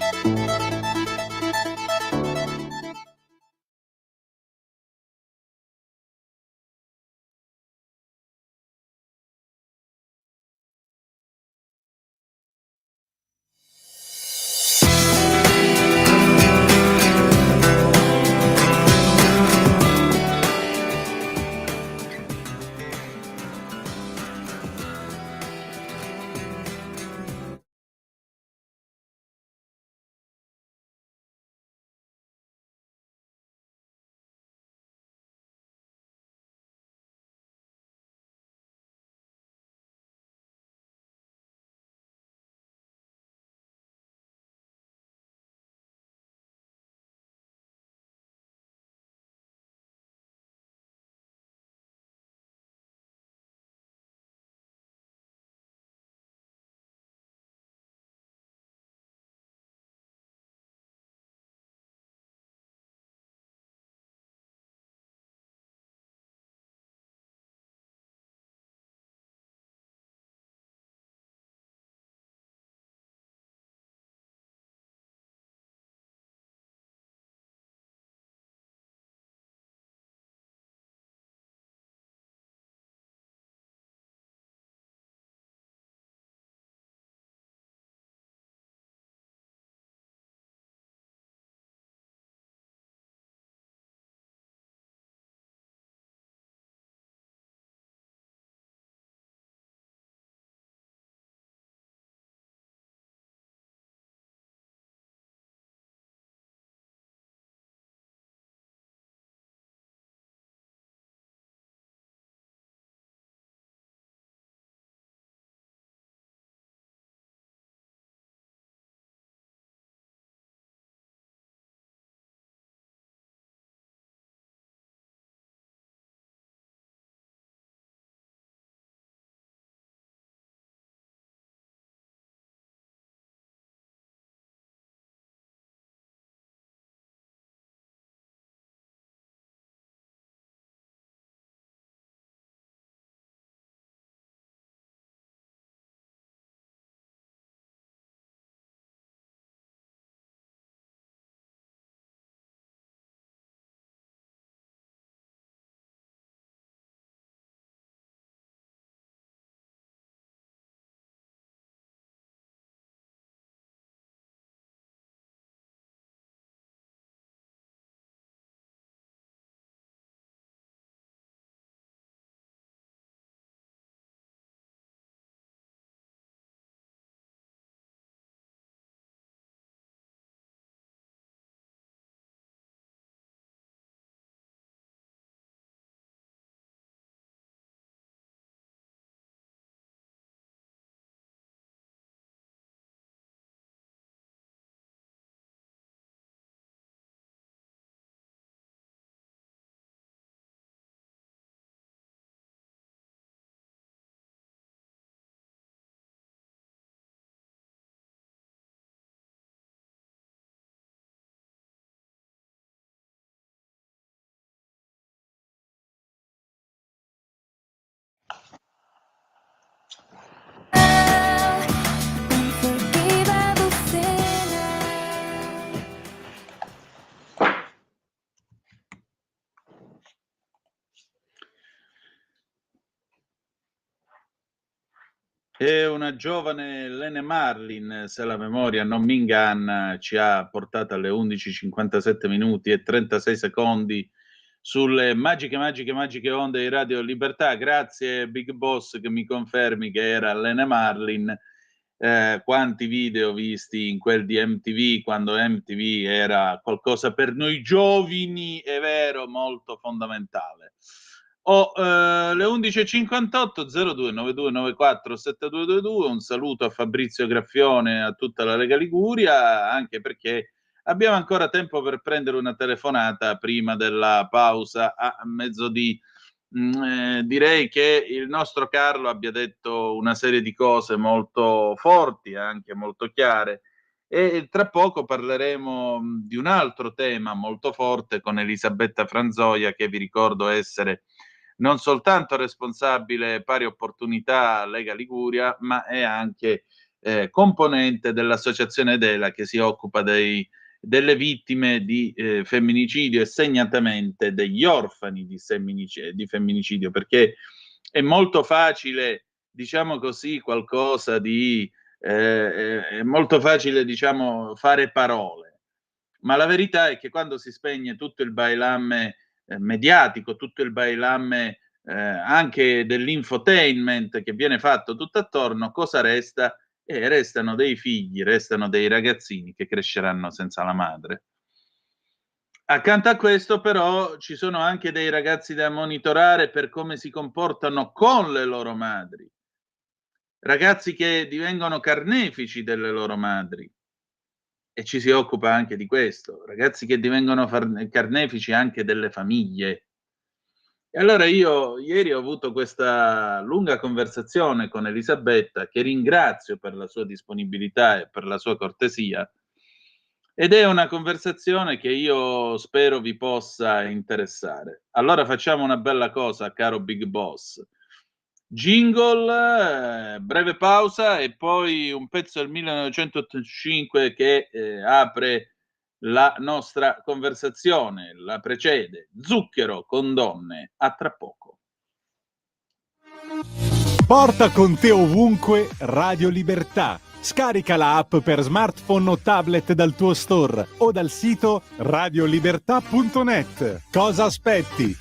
E una giovane Lene Marlin, se la memoria non mi inganna, ci ha portato alle 11:57 minuti e 36 secondi sulle magiche onde di Radio Libertà. Grazie Big Boss che mi confermi che era Lene Marlin. Quanti video visti in quel di MTV, quando MTV era qualcosa per noi giovani, è vero, molto fondamentale. Le 11:58 02 9294 7222. Un saluto a Fabrizio Graffione e a tutta la Lega Liguria, anche perché abbiamo ancora tempo per prendere una telefonata prima della pausa a mezzodì. Direi che il nostro Carlo abbia detto una serie di cose molto forti, anche molto chiare, e tra poco parleremo di un altro tema molto forte con Elisabetta Franzoia, che vi ricordo essere non soltanto responsabile pari opportunità Lega Liguria, ma è anche componente dell'associazione DELA, che si occupa delle vittime di femminicidio e segnatamente degli orfani di femminicidio, perché è molto facile, diciamo così, è molto facile, diciamo, fare parole, ma la verità è che quando si spegne tutto il bailamme mediatico, tutto il bailamme anche dell'infotainment che viene fatto tutto attorno, cosa resta? Restano dei figli, restano dei ragazzini che cresceranno senza la madre. Accanto a questo, però, ci sono anche dei ragazzi da monitorare per come si comportano con le loro madri. Ragazzi che divengono carnefici delle loro madri. E ci si occupa anche di questo. Ragazzi che divengono carnefici anche delle famiglie. E allora io ieri ho avuto questa lunga conversazione con Elisabetta, che ringrazio per la sua disponibilità e per la sua cortesia, ed è una conversazione che io spero vi possa interessare. Allora facciamo una bella cosa, caro Big Boss. Jingle, breve pausa e poi un pezzo del 1985 che apre la nostra conversazione, la precede. Zucchero con Donne. A tra poco. Porta con te ovunque Radio Libertà. Scarica la app per smartphone o tablet dal tuo store o dal sito radiolibertà.net. Cosa aspetti?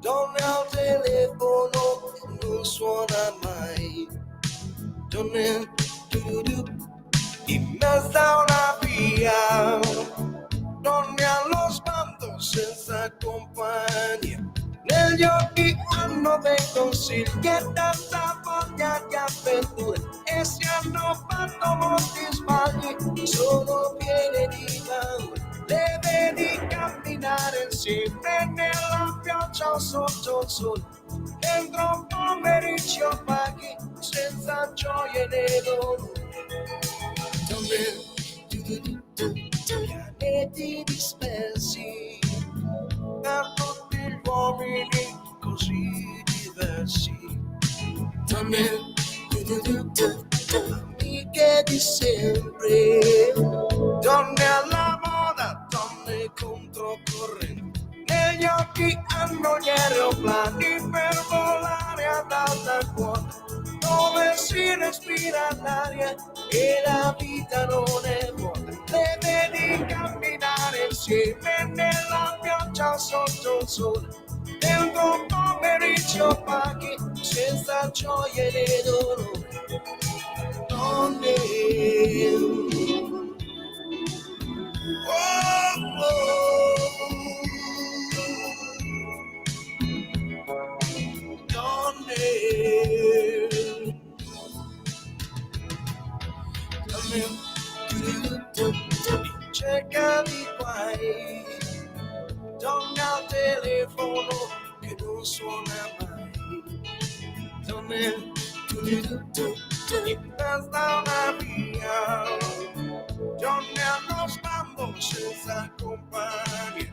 Donne al telefono che non suona mai, donne in mezzo a una via, donne allo sbando senza compagnia, negli occhi hanno dei consigli e tanta voglia di avventure e si hanno fatto molti sbagli, sono piene di paura. Le vedi camminare insieme nella pioggia o sotto il sole, dentro un pomeriggio paghi senza gioia né dolore. Pianeti dispersi per tutti gli uomini così diversi. Donne, amiche di sempre, donne alla moda, donne controcorrente, negli occhi hanno gli aeroplani per volare ad alta quota, dove si respira l'aria e la vita non è vuota. Le vedi camminare insieme nella pioggia sotto il sole, dentro un pomeriggio paghi senza gioia né dolore. Donne, oh, donne, cerca di guai, donne al telefono che non suona mai, donne in testa una via, donne allo sbando senza compagnia.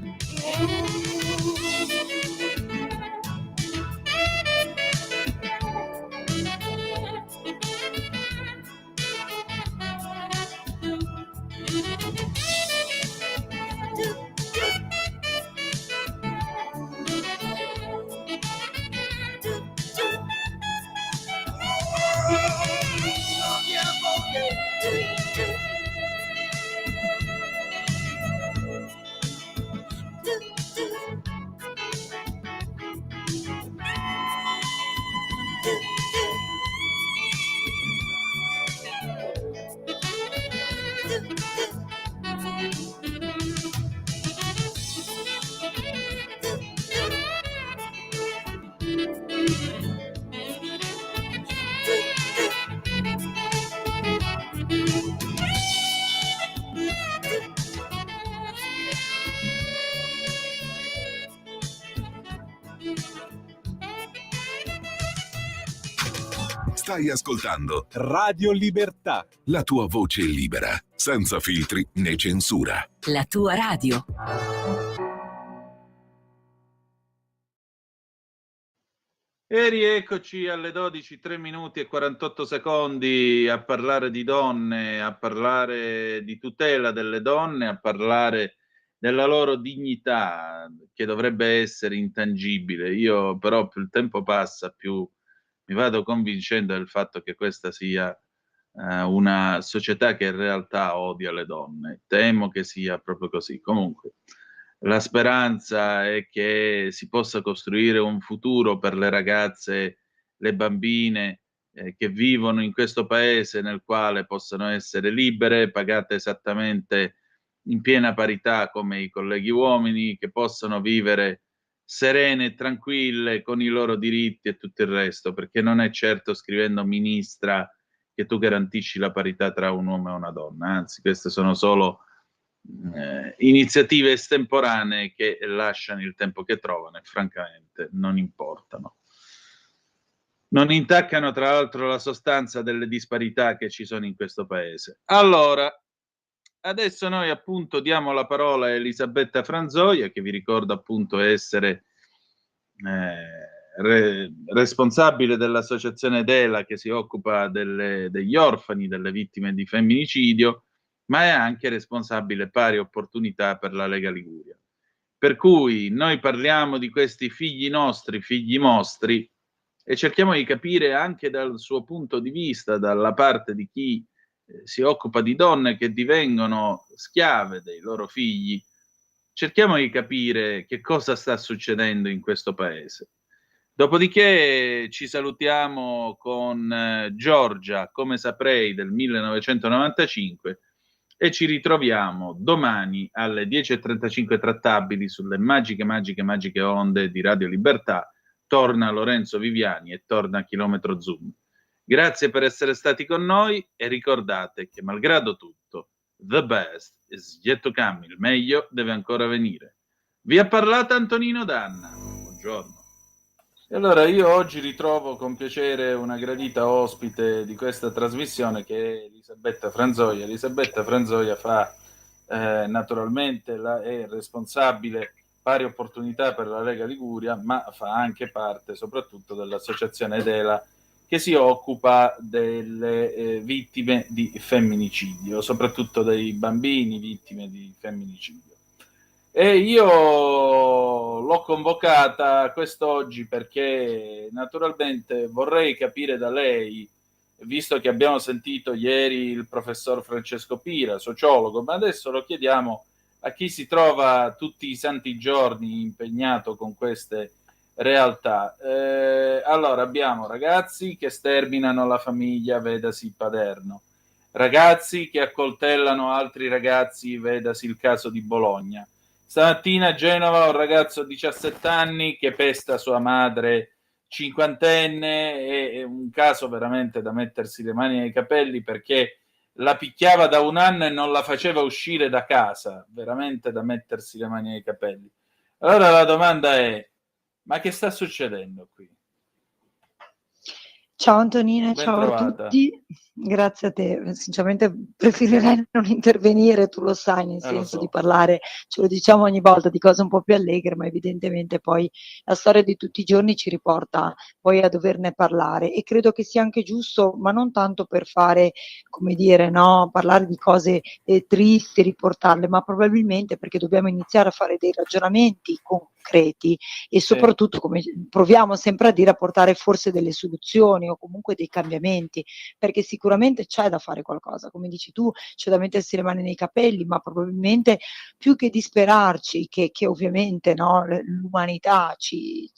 Stai ascoltando Radio Libertà. la tua voce libera, senza filtri né censura. La tua radio. E rieccoci alle 12, 3 minuti e 48 secondi a parlare di donne, a parlare di tutela delle donne, a parlare della loro dignità, che dovrebbe essere intangibile. Io però più il tempo passa, più mi vado convincendo del fatto che questa sia una società che in realtà odia le donne. Temo che sia proprio così. Comunque, la speranza è che si possa costruire un futuro per le ragazze, le bambine che vivono in questo paese, nel quale possano essere libere, pagate esattamente in piena parità come i colleghi uomini, che possano vivere serene e tranquille con i loro diritti e tutto il resto, perché non è certo scrivendo ministra che tu garantisci la parità tra un uomo e una donna, anzi queste sono solo iniziative estemporanee che lasciano il tempo che trovano e francamente non importano. Non intaccano tra l'altro la sostanza delle disparità che ci sono in questo paese. Allora, adesso noi appunto diamo la parola a Elisabetta Franzoia, che vi ricordo appunto essere responsabile dell'associazione DELA, che si occupa degli orfani, delle vittime di femminicidio, ma è anche responsabile pari opportunità per la Lega Liguria. Per cui noi parliamo di questi figli nostri, figli mostri, e cerchiamo di capire anche dal suo punto di vista, dalla parte di chi si occupa di donne che divengono schiave dei loro figli, cerchiamo di capire che cosa sta succedendo in questo paese. Dopodiché ci salutiamo con Giorgia, come saprei, del 1995, e ci ritroviamo domani alle 10:35 trattabili sulle magiche onde di Radio Libertà. Torna Lorenzo Viviani e torna Chilometro Zoom. Grazie per essere stati con noi e ricordate che malgrado tutto, the best is yet to come, il meglio deve ancora venire. Vi ha parlato Antonino Danna. Buongiorno. E allora io oggi ritrovo con piacere una gradita ospite di questa trasmissione, che è Elisabetta Franzoia. Elisabetta Franzoia fa naturalmente è responsabile pari opportunità per la Lega Liguria, ma fa anche parte soprattutto dell'associazione DELA, che si occupa delle vittime di femminicidio, soprattutto dei bambini vittime di femminicidio. E io l'ho convocata quest'oggi perché naturalmente vorrei capire da lei, visto che abbiamo sentito ieri il professor Francesco Pira, sociologo, ma adesso lo chiediamo a chi si trova tutti i santi giorni impegnato con queste realtà. Allora abbiamo ragazzi che sterminano la famiglia, vedasi Paderno, ragazzi che accoltellano altri ragazzi, vedasi il caso di Bologna. Stamattina a Genova un ragazzo di 17 anni che pesta sua madre cinquantenne, è un caso veramente da mettersi le mani nei capelli, perché la picchiava da un anno e non la faceva uscire da casa, veramente da mettersi le mani nei capelli. Allora la domanda è: ma che sta succedendo qui? Ciao Antonina, Ben ciao trovata. a tutti, grazie a te. Sinceramente preferirei non intervenire, tu lo sai, nel Lo senso so. di parlare, ce lo diciamo ogni volta, di cose un po' più allegre, ma evidentemente poi la storia di tutti i giorni ci riporta poi a doverne parlare, e credo che sia anche giusto, ma non tanto per fare, come dire, no, parlare di cose tristi, riportarle, ma probabilmente perché dobbiamo iniziare a fare dei ragionamenti con concreti e soprattutto, come proviamo sempre a dire, a portare forse delle soluzioni o comunque dei cambiamenti, perché sicuramente c'è da fare qualcosa, come dici tu, c'è da mettersi le mani nei capelli, ma probabilmente più che disperarci, che ovviamente, no, l'umanità ci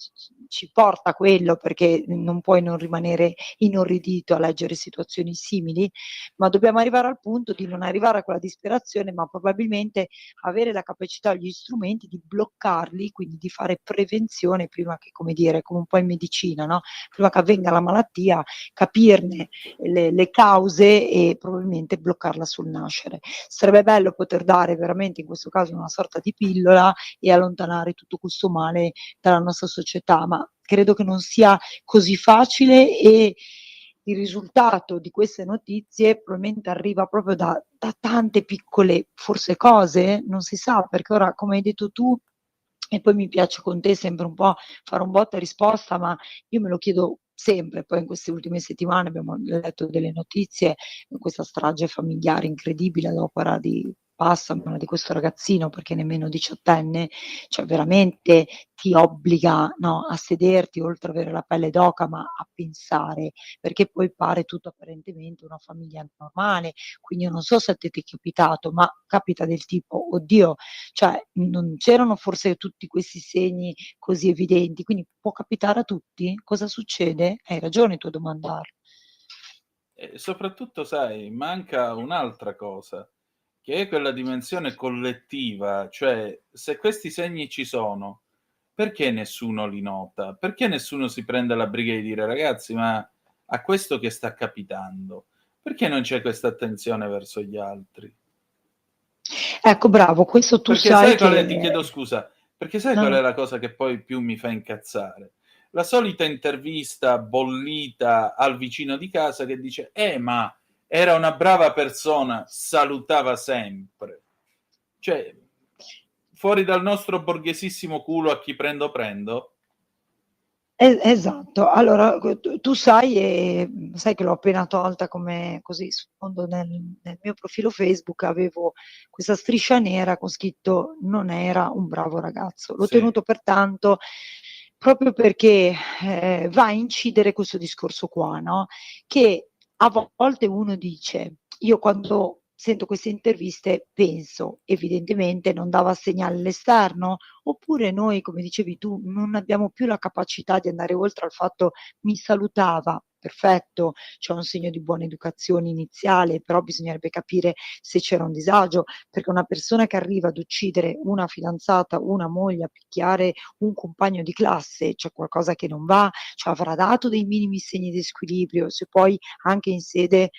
porta a quello, perché non puoi non rimanere inorridito a leggere situazioni simili, ma dobbiamo arrivare al punto di non arrivare a quella disperazione, ma probabilmente avere la capacità, gli strumenti di bloccarli, quindi di fare prevenzione prima che, come dire, come un po' in medicina, no? Prima che avvenga la malattia, capirne le cause e probabilmente bloccarla sul nascere. Sarebbe bello poter dare veramente in questo caso una sorta di pillola e allontanare tutto questo male dalla nostra società, ma credo che non sia così facile e il risultato di queste notizie probabilmente arriva proprio da tante piccole forse cose, non si sa, perché ora, come hai detto tu, e poi mi piace con te sempre un po' fare un botta e risposta, ma io me lo chiedo sempre, poi in queste ultime settimane abbiamo letto delle notizie, questa strage familiare incredibile all'opera di Passamo, di questo ragazzino, perché nemmeno diciottenne, cioè veramente ti obbliga, no, a sederti, oltre ad avere la pelle d'oca, ma a pensare, perché poi pare tutto apparentemente una famiglia normale, quindi io non so se a te ti è capitato, ma capita del tipo: "Oddio, cioè non c'erano forse tutti questi segni così evidenti, quindi può capitare a tutti? Cosa succede?" Hai ragione tu a domandarlo. E soprattutto, sai, manca un'altra cosa, che è quella dimensione collettiva, cioè se questi segni ci sono, perché nessuno li nota? Perché nessuno si prende la briga di dire: "Ragazzi, ma a questo che sta capitando?" Perché non c'è questa attenzione verso gli altri? Ecco bravo, questo tu Perché sai sai qual è, ti che chiedo scusa, perché sai no, qual è no. la cosa che poi più mi fa incazzare? La solita intervista bollita al vicino di casa che dice: ma era una brava persona, salutava sempre." Cioè, fuori dal nostro borghesissimo culo a chi prendo prendo? Esatto. Allora, tu sai sai che l'ho appena tolta come così sfondo nel mio profilo Facebook, avevo questa striscia nera con scritto: "Non era un bravo ragazzo". L'ho Sì. tenuto pertanto proprio perché, va a incidere questo discorso qua, no, che a volte uno dice: "Io quando sento queste interviste penso, evidentemente non dava segnali all'esterno, oppure noi, come dicevi tu, non abbiamo più la capacità di andare oltre al fatto: mi salutava, perfetto, c'è un segno di buona educazione iniziale, però bisognerebbe capire se c'era un disagio, perché una persona che arriva ad uccidere una fidanzata, una moglie, a picchiare un compagno di classe, c'è qualcosa che non va, cioè avrà dato dei minimi segni di squilibrio, se poi anche in sede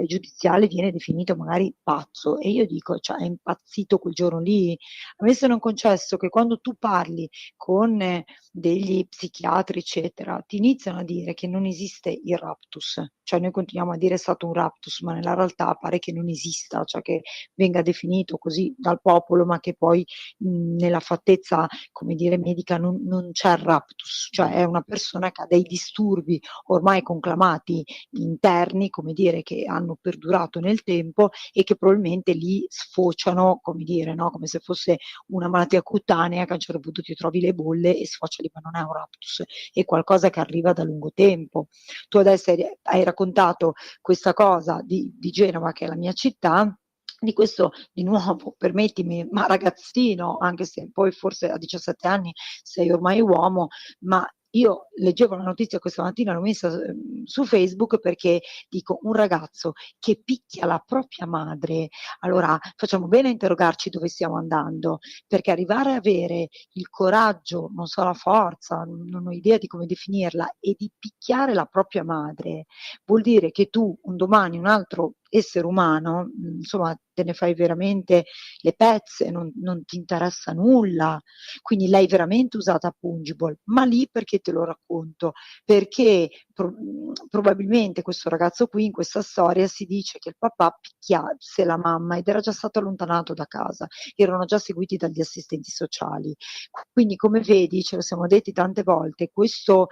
giudiziale viene definito magari pazzo e io dico: "Cioè è impazzito quel giorno lì?" A me se non concesso che quando tu parli con degli psichiatri, eccetera, ti iniziano a dire che non esiste il raptus, cioè noi continuiamo a dire: "È stato un raptus", ma nella realtà pare che non esista, cioè che venga definito così dal popolo, ma che poi, nella fattezza, come dire, medica non c'è il raptus, cioè è una persona che ha dei disturbi ormai conclamati interni, come dire, che hanno perdurato nel tempo e che probabilmente lì sfociano, come dire, no, come se fosse una malattia cutanea che a un certo punto ti trovi le bolle e sfocia lì, ma non è un raptus, è qualcosa che arriva da lungo tempo. Tu adesso hai raccontato questa cosa di Genova, che è la mia città, di questo di nuovo, permettimi, ma ragazzino, anche se poi forse a 17 anni sei ormai uomo, ma io leggevo la notizia questa mattina, l'ho messa, su Facebook perché dico: un ragazzo che picchia la propria madre, allora facciamo bene a interrogarci dove stiamo andando, perché arrivare a avere il coraggio, non so la forza, non ho idea di come definirla, e di picchiare la propria madre, vuol dire che tu un domani un altro essere umano, insomma te ne fai veramente le pezze, non ti interessa nulla. Quindi l'hai veramente usata fungible, ma lì perché te lo racconto? Perché probabilmente questo ragazzo qui in questa storia si dice che il papà picchiasse la mamma ed era già stato allontanato da casa, erano già seguiti dagli assistenti sociali. Quindi come vedi, ce lo siamo detti tante volte, questo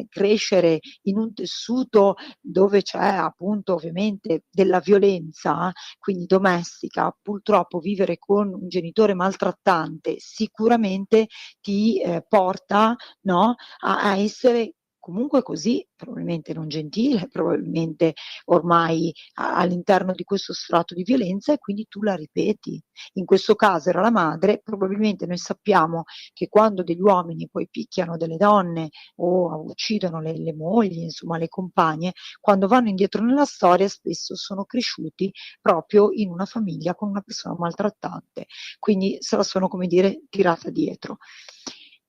crescere in un tessuto dove c'è appunto ovviamente della violenza, quindi domestica, purtroppo vivere con un genitore maltrattante sicuramente ti porta, no, a essere comunque così, probabilmente non gentile, probabilmente ormai all'interno di questo strato di violenza, e quindi tu la ripeti. In questo caso era la madre, probabilmente noi sappiamo che quando degli uomini poi picchiano delle donne o uccidono le mogli, insomma le compagne, quando vanno indietro nella storia spesso sono cresciuti proprio in una famiglia con una persona maltrattante, quindi se la sono, come dire, tirata dietro.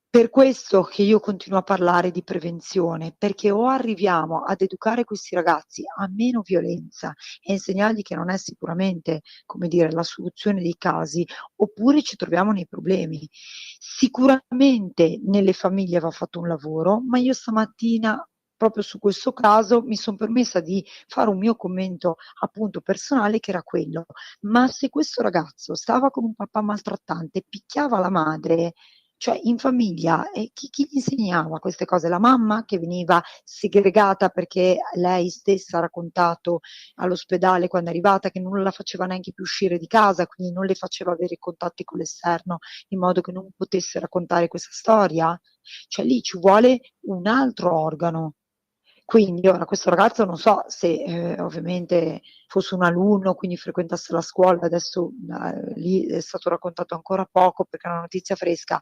Per questo che io continuo a parlare di prevenzione, perché o arriviamo ad educare questi ragazzi a meno violenza e insegnargli che non è sicuramente, come dire, la soluzione dei casi, oppure ci troviamo nei problemi. Sicuramente nelle famiglie va fatto un lavoro, ma io stamattina proprio su questo caso mi son permessa di fare un mio commento appunto personale, che era quello: ma se questo ragazzo stava con un papà maltrattante, picchiava la madre, cioè in famiglia, chi gli insegnava queste cose? La mamma che veniva segregata perché lei stessa ha raccontato all'ospedale quando è arrivata che non la faceva neanche più uscire di casa, quindi non le faceva avere contatti con l'esterno in modo che non potesse raccontare questa storia? Cioè lì ci vuole un altro organo. Quindi ora questo ragazzo non so se, ovviamente fosse un alunno, quindi frequentasse la scuola, adesso, lì è stato raccontato ancora poco perché è una notizia fresca,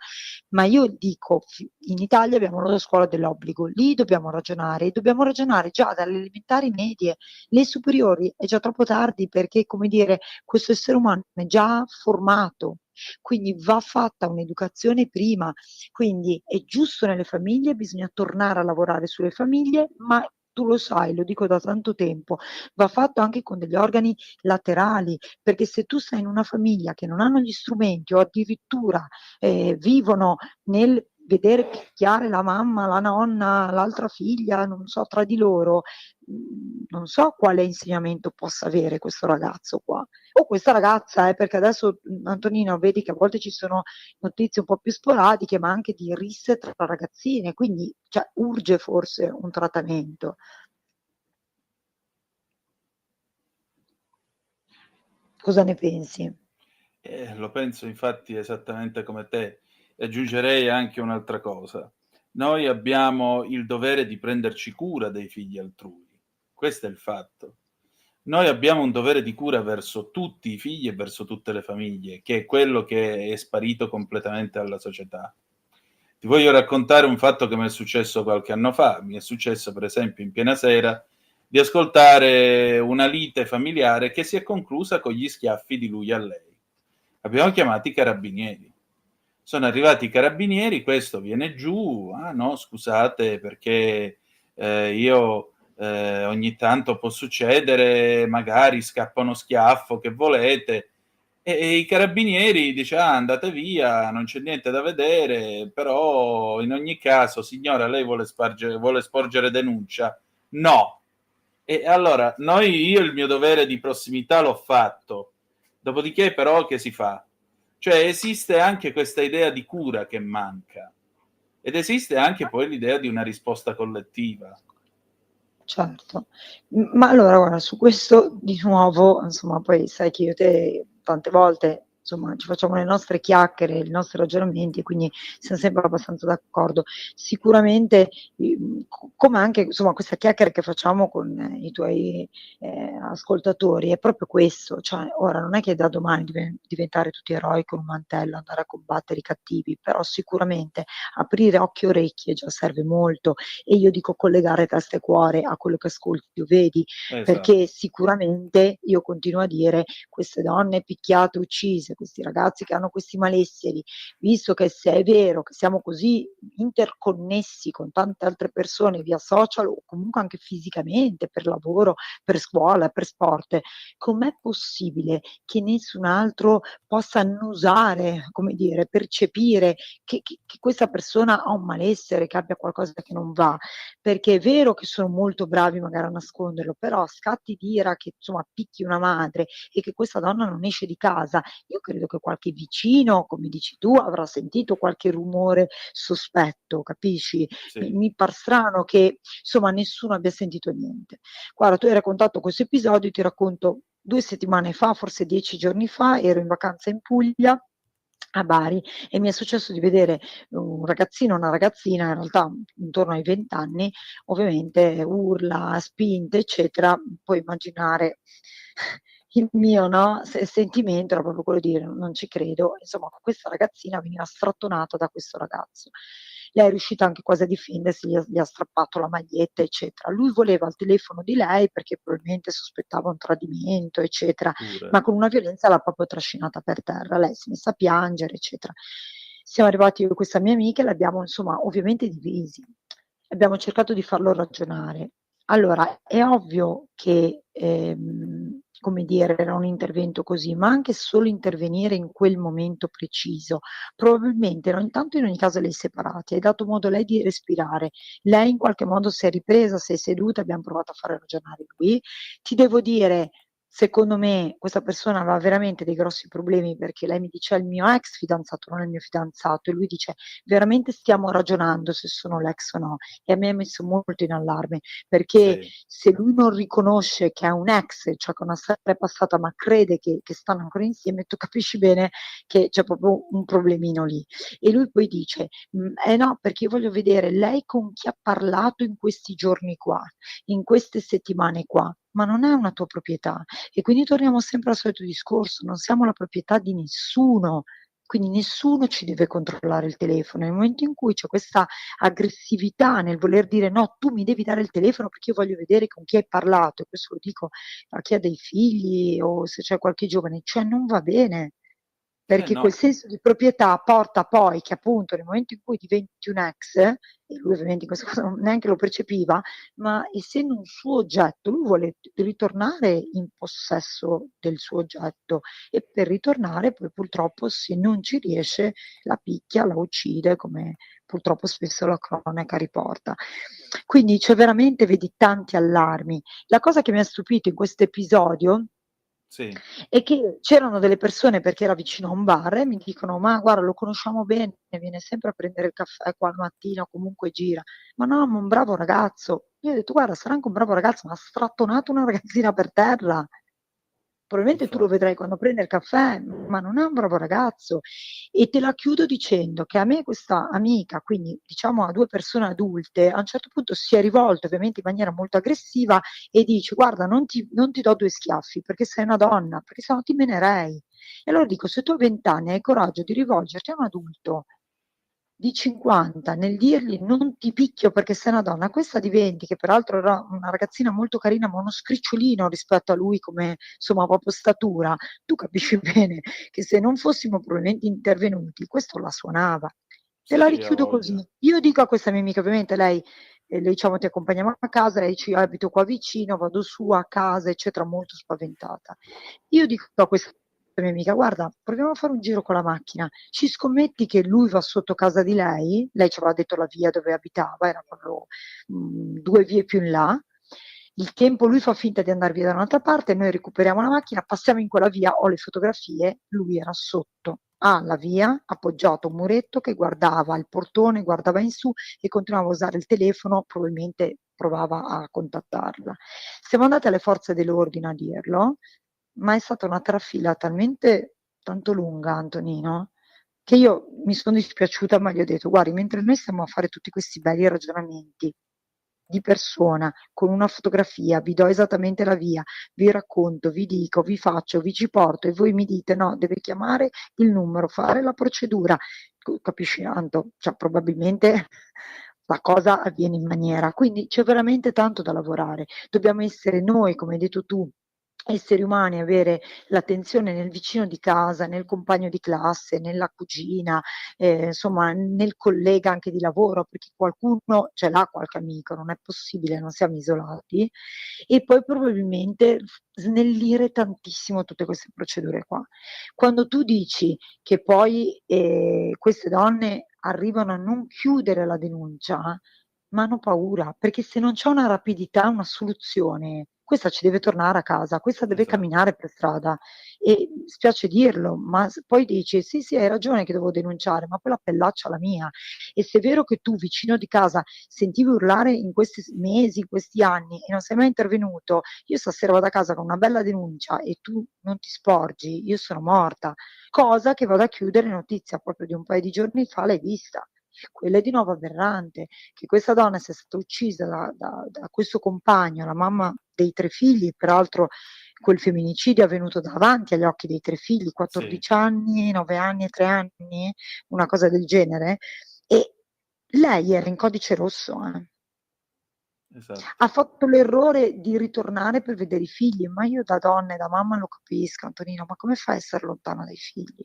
ma io dico in Italia abbiamo la scuola dell'obbligo, lì dobbiamo ragionare già dalle elementari medie, le superiori è già troppo tardi perché, come dire, questo essere umano è già formato. Quindi va fatta un'educazione prima, quindi è giusto nelle famiglie, bisogna tornare a lavorare sulle famiglie, ma tu lo sai, lo dico da tanto tempo, va fatto anche con degli organi laterali, perché se tu sei in una famiglia che non hanno gli strumenti o addirittura vivono nel vedere picchiare la mamma, la nonna, l'altra figlia, non so, tra di loro, non so quale insegnamento possa avere questo ragazzo qua. O questa ragazza, perché adesso, Antonino, vedi che a volte ci sono notizie un po' più sporadiche, ma anche di risse tra ragazzine, quindi cioè, urge forse un trattamento. Cosa ne pensi? Lo penso infatti esattamente come te. E aggiungerei anche un'altra cosa. Noi abbiamo il dovere di prenderci cura dei figli altrui. Questo è il fatto. Noi abbiamo un dovere di cura verso tutti i figli e verso tutte le famiglie, che è quello che è sparito completamente alla società. Ti voglio raccontare un fatto che mi è successo qualche anno fa. Mi è successo, per esempio, in piena sera, di ascoltare una lite familiare che si è conclusa con gli schiaffi di lui a lei. Abbiamo chiamato i carabinieri. Sono arrivati i carabinieri, questo viene giù, ah no, scusate, perché io ogni tanto può succedere, magari scappa uno schiaffo, che volete. E i carabinieri dice, ah, andate via, non c'è niente da vedere, però in ogni caso, signora, lei vuole sporgere denuncia? No. E allora, io il mio dovere di prossimità l'ho fatto, dopodiché però che si fa? Cioè esiste anche questa idea di cura che manca ed esiste anche poi l'idea di una risposta collettiva. Certo. Ma allora guarda, su questo di nuovo, insomma, poi sai che io e te tante volte, insomma, ci facciamo le nostre chiacchiere, i nostri ragionamenti e quindi siamo sempre abbastanza d'accordo. Sicuramente, come anche, insomma, questa chiacchiera che facciamo con i tuoi ascoltatori è proprio questo, cioè ora non è che da domani diventare tutti eroi con un mantello, andare a combattere i cattivi, però sicuramente aprire occhi e orecchie già serve molto e io dico collegare testa e cuore a quello che ascolti o vedi, perché sicuramente io continuo a dire queste donne picchiate, uccise, questi ragazzi che hanno questi malesseri, visto che se è vero che siamo così interconnessi con tante altre persone via social o comunque anche fisicamente, per lavoro, per scuola, per sport, com'è possibile che nessun altro possa annusare, come dire, percepire che questa persona ha un malessere, che abbia qualcosa che non va? Perché è vero che sono molto bravi magari a nasconderlo, però a scatti di ira che insomma picchi una madre e che questa donna non esce di casa, io credo che qualche vicino, come dici tu, avrà sentito qualche rumore sospetto, capisci? Mi par strano che insomma nessuno abbia sentito niente. Guarda, tu hai raccontato questo episodio, ti racconto 2 settimane fa, forse 10 giorni fa, ero in vacanza in Puglia, a Bari, e mi è successo di vedere un ragazzino, una ragazzina, in realtà intorno ai 20 anni, ovviamente urla, spinte, eccetera. Puoi immaginare il mio, no, sentimento era proprio quello di dire: "Non ci credo". Insomma, questa ragazzina veniva strattonata da questo ragazzo. Lei è riuscita anche quasi a difendersi, gli ha strappato la maglietta, eccetera. Lui voleva il telefono di lei perché probabilmente sospettava un tradimento, eccetera, ma con una violenza l'ha proprio trascinata per terra. Lei si è messa a piangere, eccetera. Siamo arrivati io e questa mia amica e l'abbiamo insomma ovviamente divisi. Abbiamo cercato di farlo ragionare. Allora, è ovvio che, come dire, era un intervento così, ma anche solo intervenire in quel momento preciso, probabilmente no, intanto in ogni caso li hai separati, hai dato modo a lei di respirare, lei in qualche modo si è ripresa, si è seduta, abbiam provato a fare ragionare lui. Ti devo dire, secondo me questa persona aveva veramente dei grossi problemi, perché lei mi dice: "È il mio ex fidanzato, non è il mio fidanzato", e lui dice: "Veramente stiamo ragionando se sono l'ex o no". E a me ha messo molto in allarme, perché se lui non riconosce che ha un ex, cioè che ha una storia passata, ma crede che stanno ancora insieme, tu capisci bene che c'è proprio un problemino lì. E lui poi dice: "Eh no, perché io voglio vedere lei con chi ha parlato in questi giorni qua, in queste settimane qua". Ma non è una tua proprietà. E quindi torniamo sempre al solito discorso, non siamo la proprietà di nessuno, quindi nessuno ci deve controllare il telefono. Nel momento in cui c'è questa aggressività nel voler dire: "No, tu mi devi dare il telefono perché io voglio vedere con chi hai parlato", e questo lo dico a chi ha dei figli o se c'è qualche giovane, cioè non va bene. Perché quel No. senso di proprietà porta poi che appunto nel momento in cui diventi un ex, e lui ovviamente in questo caso neanche lo percepiva, ma essendo un suo oggetto, lui vuole ritornare in possesso del suo oggetto, e per ritornare poi purtroppo se non ci riesce la picchia, la uccide, come purtroppo spesso la cronaca riporta. Quindi c'è veramente, vedi, tanti allarmi. La cosa che mi ha stupito in questo episodio Sì. e che c'erano delle persone, perché era vicino a un bar, e mi dicono: "Ma guarda, lo conosciamo bene, viene sempre a prendere il caffè qua al mattino, comunque gira". Ma no, ma un bravo ragazzo. Io ho detto: "Guarda, sarà anche un bravo ragazzo, ma ha strattonato una ragazzina per terra". Probabilmente tu lo vedrai quando prende il caffè, ma non è un bravo ragazzo. E te la chiudo dicendo che a me questa amica, quindi diciamo a 2 persone adulte, a un certo punto si è rivolta ovviamente in maniera molto aggressiva e dice: "Guarda, non ti do 2 schiaffi perché sei una donna, perché se no ti menerei". E allora dico: se tu a 20 anni hai il coraggio di rivolgerti a un adulto di 50 nel dirgli: "Non ti picchio perché sei una donna", questa diventi, che peraltro era una ragazzina molto carina, ma uno scricciolino rispetto a lui come, insomma, proprio statura, tu capisci bene che se non fossimo probabilmente intervenuti questo la suonava. Te la Sì, ha richiudo così. voglia. Io dico a questa mia amica, ovviamente lei le diciamo: "Ti accompagniamo a casa", lei dice: "Io abito qua vicino, vado su a casa", eccetera, molto spaventata. Io dico a questa mia amica: "Guarda, proviamo a fare un giro con la macchina. Ci scommetti che lui va sotto casa di lei?" Lei ci aveva detto la via dove abitava, era proprio, 2 vie più in là. Il tempo lui fa finta di andar via da un'altra parte, noi recuperiamo la macchina, passiamo in quella via, ho le fotografie, lui era sotto alla via, appoggiato a un muretto che guardava il portone, guardava in su e continuava a usare il telefono, probabilmente provava a contattarla. Siamo andate alle forze dell'ordine a dirlo, ma è stata una trafila talmente tanto lunga, Antonino, che io mi son dispiaciuta, ma gli ho detto: "Guardi, mentre noi stiamo a fare tutti questi belli ragionamenti di persona, con una fotografia, vi do esattamente la via, vi racconto, vi dico, vi faccio, vi ci porto e voi mi dite: "No, deve chiamare il numero, fare la procedura". Capisci, Anto? Cioè probabilmente la cosa avviene in maniera, quindi c'è veramente tanto da lavorare. Dobbiamo essere noi, come hai detto tu, esseri umani, avere l'attenzione nel vicino di casa, nel compagno di classe, nella cugina, insomma nel collega anche di lavoro, perché qualcuno ce l'ha qualche amico, non è possibile, non siamo isolati. E poi probabilmente snellire tantissimo tutte queste procedure qua. Quando tu dici che poi, queste donne arrivano a non chiudere la denuncia, ma hanno paura, perché se non c'è una rapidità, una soluzione, questa ci deve tornare a casa, questa deve Esatto. camminare per strada. E spiace dirlo, ma poi dici: sì, sì, hai ragione che devo denunciare, ma poi la pellaccia è la mia. E se è vero che tu vicino di casa sentivi urlare in questi mesi, in questi anni e non sei mai intervenuto, io stasera vado a casa con una bella denuncia e tu non ti sporgi, io sono morta. Cosa che vado a chiudere, notizia proprio di un paio di giorni fa, l'hai vista. Quella è di nuovo aberrante, che questa donna sia stata uccisa da questo compagno, la mamma dei 3 figli, peraltro quel femminicidio è avvenuto davanti agli occhi dei 3 figli, Sì, 14 anni, 9 anni e 3 anni, una cosa del genere, e lei era in codice rosso, esatto. ha fatto l'errore di ritornare per vedere i figli, ma io da donna e da mamma lo capisco, Antonino, ma come fai a essere lontana dai figli?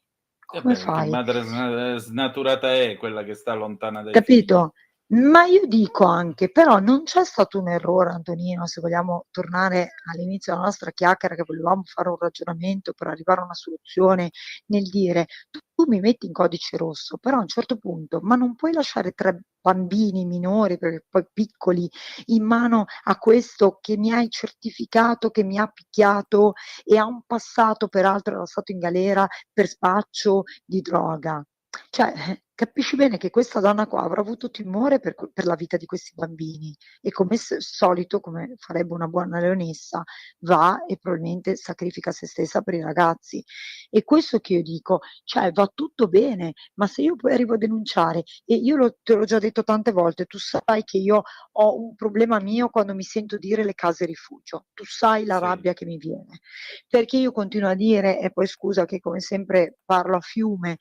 E Come beh, che fai? madre snaturata è quella che sta lontana dai figli? Capito? Ma io dico anche, però non c'è stato un errore, Antonino, se vogliamo tornare all'inizio della nostra chiacchiera, che volevamo fare un ragionamento per arrivare a una soluzione, nel dire: tu mi metti in codice rosso, però a un certo punto, ma non puoi lasciare 3 bambini minori, perché poi piccoli, in mano a questo che mi hai certificato che mi ha picchiato e ha un passato, peraltro era stato in galera per spaccio di droga. Cioè, capisci bene che questa donna qua avrà avuto timore per la vita di questi bambini e come solito, come farebbe una buona leonessa, va e probabilmente sacrifica se stessa per i ragazzi. E questo che io dico, cioè va tutto bene, ma se io poi arrivo a denunciare e io te l'ho già detto tante volte, tu sai che io ho un problema mio quando mi sento dire le case rifugio, tu sai la Sì. rabbia che mi viene, perché io continuo a dire, e poi scusa che come sempre parlo a fiume,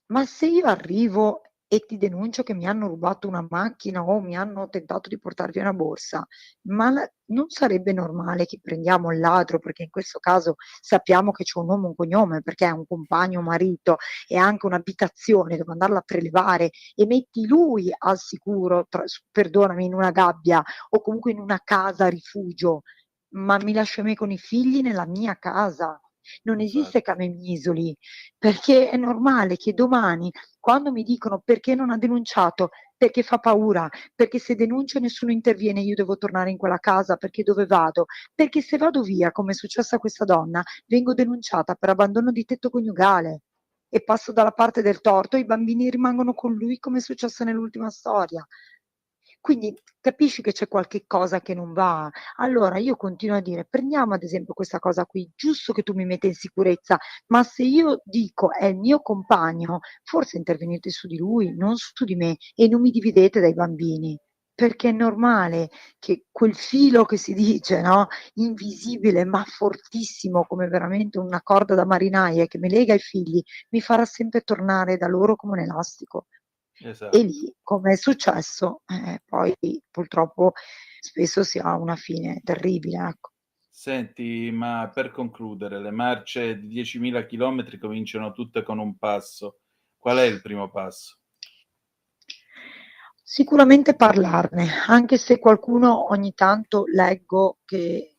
ma se io arrivo e ti denuncio che mi hanno rubato una macchina o mi hanno tentato di portar via una borsa, ma non sarebbe normale che prendiamo il ladro, perché in questo caso sappiamo che c'è un nome e un cognome, perché è un compagno, un marito e anche un'abitazione dove andarla a prelevare e metti lui al sicuro, perdonami, in una gabbia o comunque in una casa rifugio, ma mi lascio me con i figli nella mia casa. Non esiste Infatti. cave mi isoli, perché è normale che domani, quando mi dicono: "Perché non ha denunciato?" Perché fa paura, perché se denuncio nessuno interviene, io devo tornare in quella casa, perché dove vado? Perché se vado via, come è successo a questa donna, vengo denunciata per abbandono di tetto coniugale e passo dalla parte del torto, i bambini rimangono con lui, come è successo nell'ultima storia. Quindi capisci che c'è qualche cosa che non va. Allora io continuo a dire: prendiamo ad esempio questa cosa qui, giusto che tu mi metta in sicurezza, ma se io dico è il mio compagno, forse intervenite su di lui, non su di me e non mi dividete dai bambini. Perché è normale che quel filo che si dice, no, invisibile ma fortissimo come veramente una corda da marinaia che mi lega ai figli, mi farà sempre tornare da loro come un elastico. E Esatto. lì, come è successo, poi purtroppo spesso si ha una fine terribile, ecco. Senti, ma per concludere, le marce di 10.000 chilometri cominciano tutte con un passo. Qual è il primo passo? Sicuramente parlarne, anche se qualcuno ogni tanto leggo che,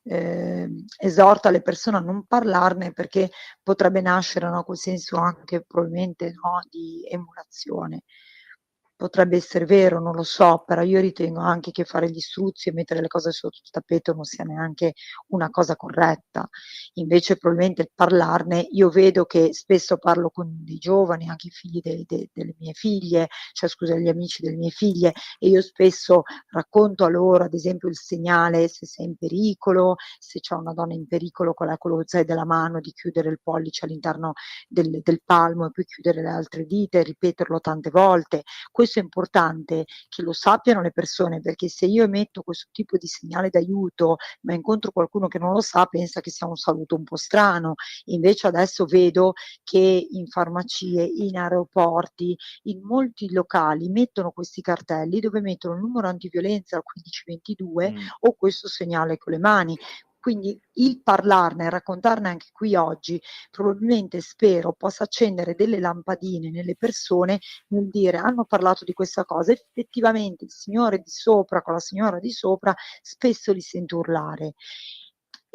esorta le persone a non parlarne perché potrebbe nascere, no, quel senso anche probabilmente, no, di emulazione. Potrebbe essere vero, non lo so, però io ritengo anche che fare gli struzzi e mettere le cose sotto il tappeto non sia neanche una cosa corretta. Invece probabilmente parlarne, io vedo che spesso parlo con dei giovani, anche i figli delle mie figlie, cioè scusa, gli amici delle mie figlie, e io spesso racconto a loro, ad esempio, il segnale se sei in pericolo, se c'è una donna in pericolo, qual è quello sai della mano, di chiudere il pollice all'interno del palmo e poi chiudere le altre dita e ripeterlo tante volte. Questo è importante che lo sappiano le persone, perché se io emetto questo tipo di segnale d'aiuto, ma incontro qualcuno che non lo sa, pensa che sia un saluto un po' strano. Invece adesso vedo che in farmacie, in aeroporti, in molti locali mettono questi cartelli dove mettono il numero antiviolenza al 1522 o questo segnale con le mani. Quindi il parlarne, raccontarne anche qui oggi, probabilmente spero possa accendere delle lampadine nelle persone nel dire: hanno parlato di questa cosa, effettivamente il signore di sopra con la signora di sopra spesso li sento urlare.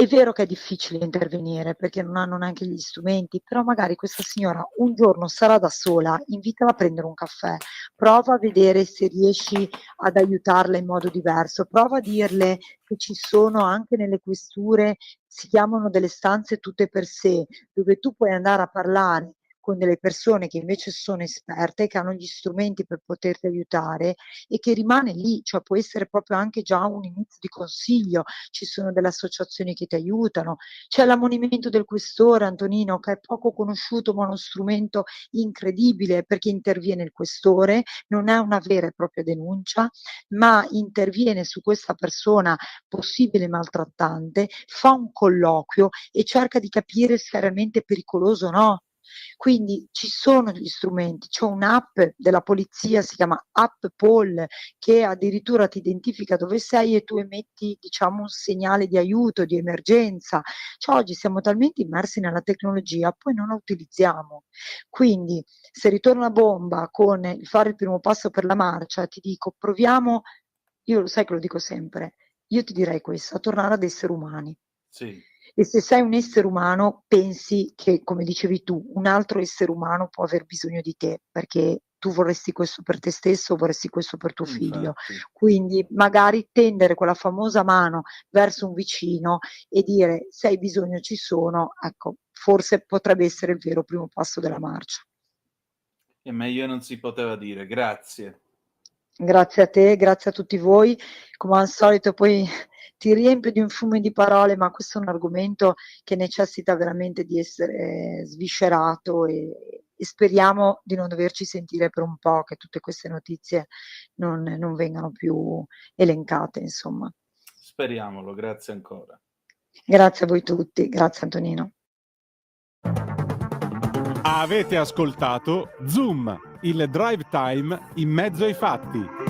È vero che è difficile intervenire perché non hanno neanche gli strumenti, però magari questa signora un giorno sarà da sola, invitala a prendere un caffè, prova a vedere se riesci ad aiutarla in modo diverso, prova a dirle che ci sono anche nelle questure, si chiamano delle stanze tutte per sé, dove tu puoi andare a parlare con delle persone che invece sono esperte, che hanno gli strumenti per poterti aiutare e che rimane lì, cioè può essere proprio anche già un inizio di consiglio, ci sono delle associazioni che ti aiutano, c'è l'ammonimento del questore, Antonino, che è poco conosciuto ma uno strumento incredibile perché interviene il questore, non è una vera e propria denuncia, ma interviene su questa persona possibile maltrattante, fa un colloquio e cerca di capire se è realmente pericoloso o no. Quindi ci sono gli strumenti, c'è un'app della polizia, si chiama App Poll, che addirittura ti identifica dove sei e tu emetti, diciamo, un segnale di aiuto, di emergenza. Cioè, oggi siamo talmente immersi nella tecnologia, poi non la utilizziamo. Quindi, se ritorna a bomba con il fare il primo passo per la marcia, ti dico, proviamo, io lo sai che lo dico sempre, io ti direi questo, a tornare ad essere umani. Sì. E se sei un essere umano, pensi che, come dicevi tu, un altro essere umano può aver bisogno di te, perché tu vorresti questo per te stesso, vorresti questo per tuo figlio. Infatti. Quindi magari tendere quella famosa mano verso un vicino e dire se hai bisogno ci sono, ecco, forse potrebbe essere il vero primo passo della marcia. E meglio non si poteva dire. Grazie. Grazie a te, grazie a tutti voi. Come al solito poi ti riempio di un fiume di parole, ma questo è un argomento che necessita veramente di essere sviscerato e speriamo di non doverci sentire per un po', che tutte queste notizie non vengano più elencate, insomma. Speriamolo, grazie ancora. Grazie a voi tutti, grazie Antonino. Avete ascoltato Zoom, il drive time in mezzo ai fatti.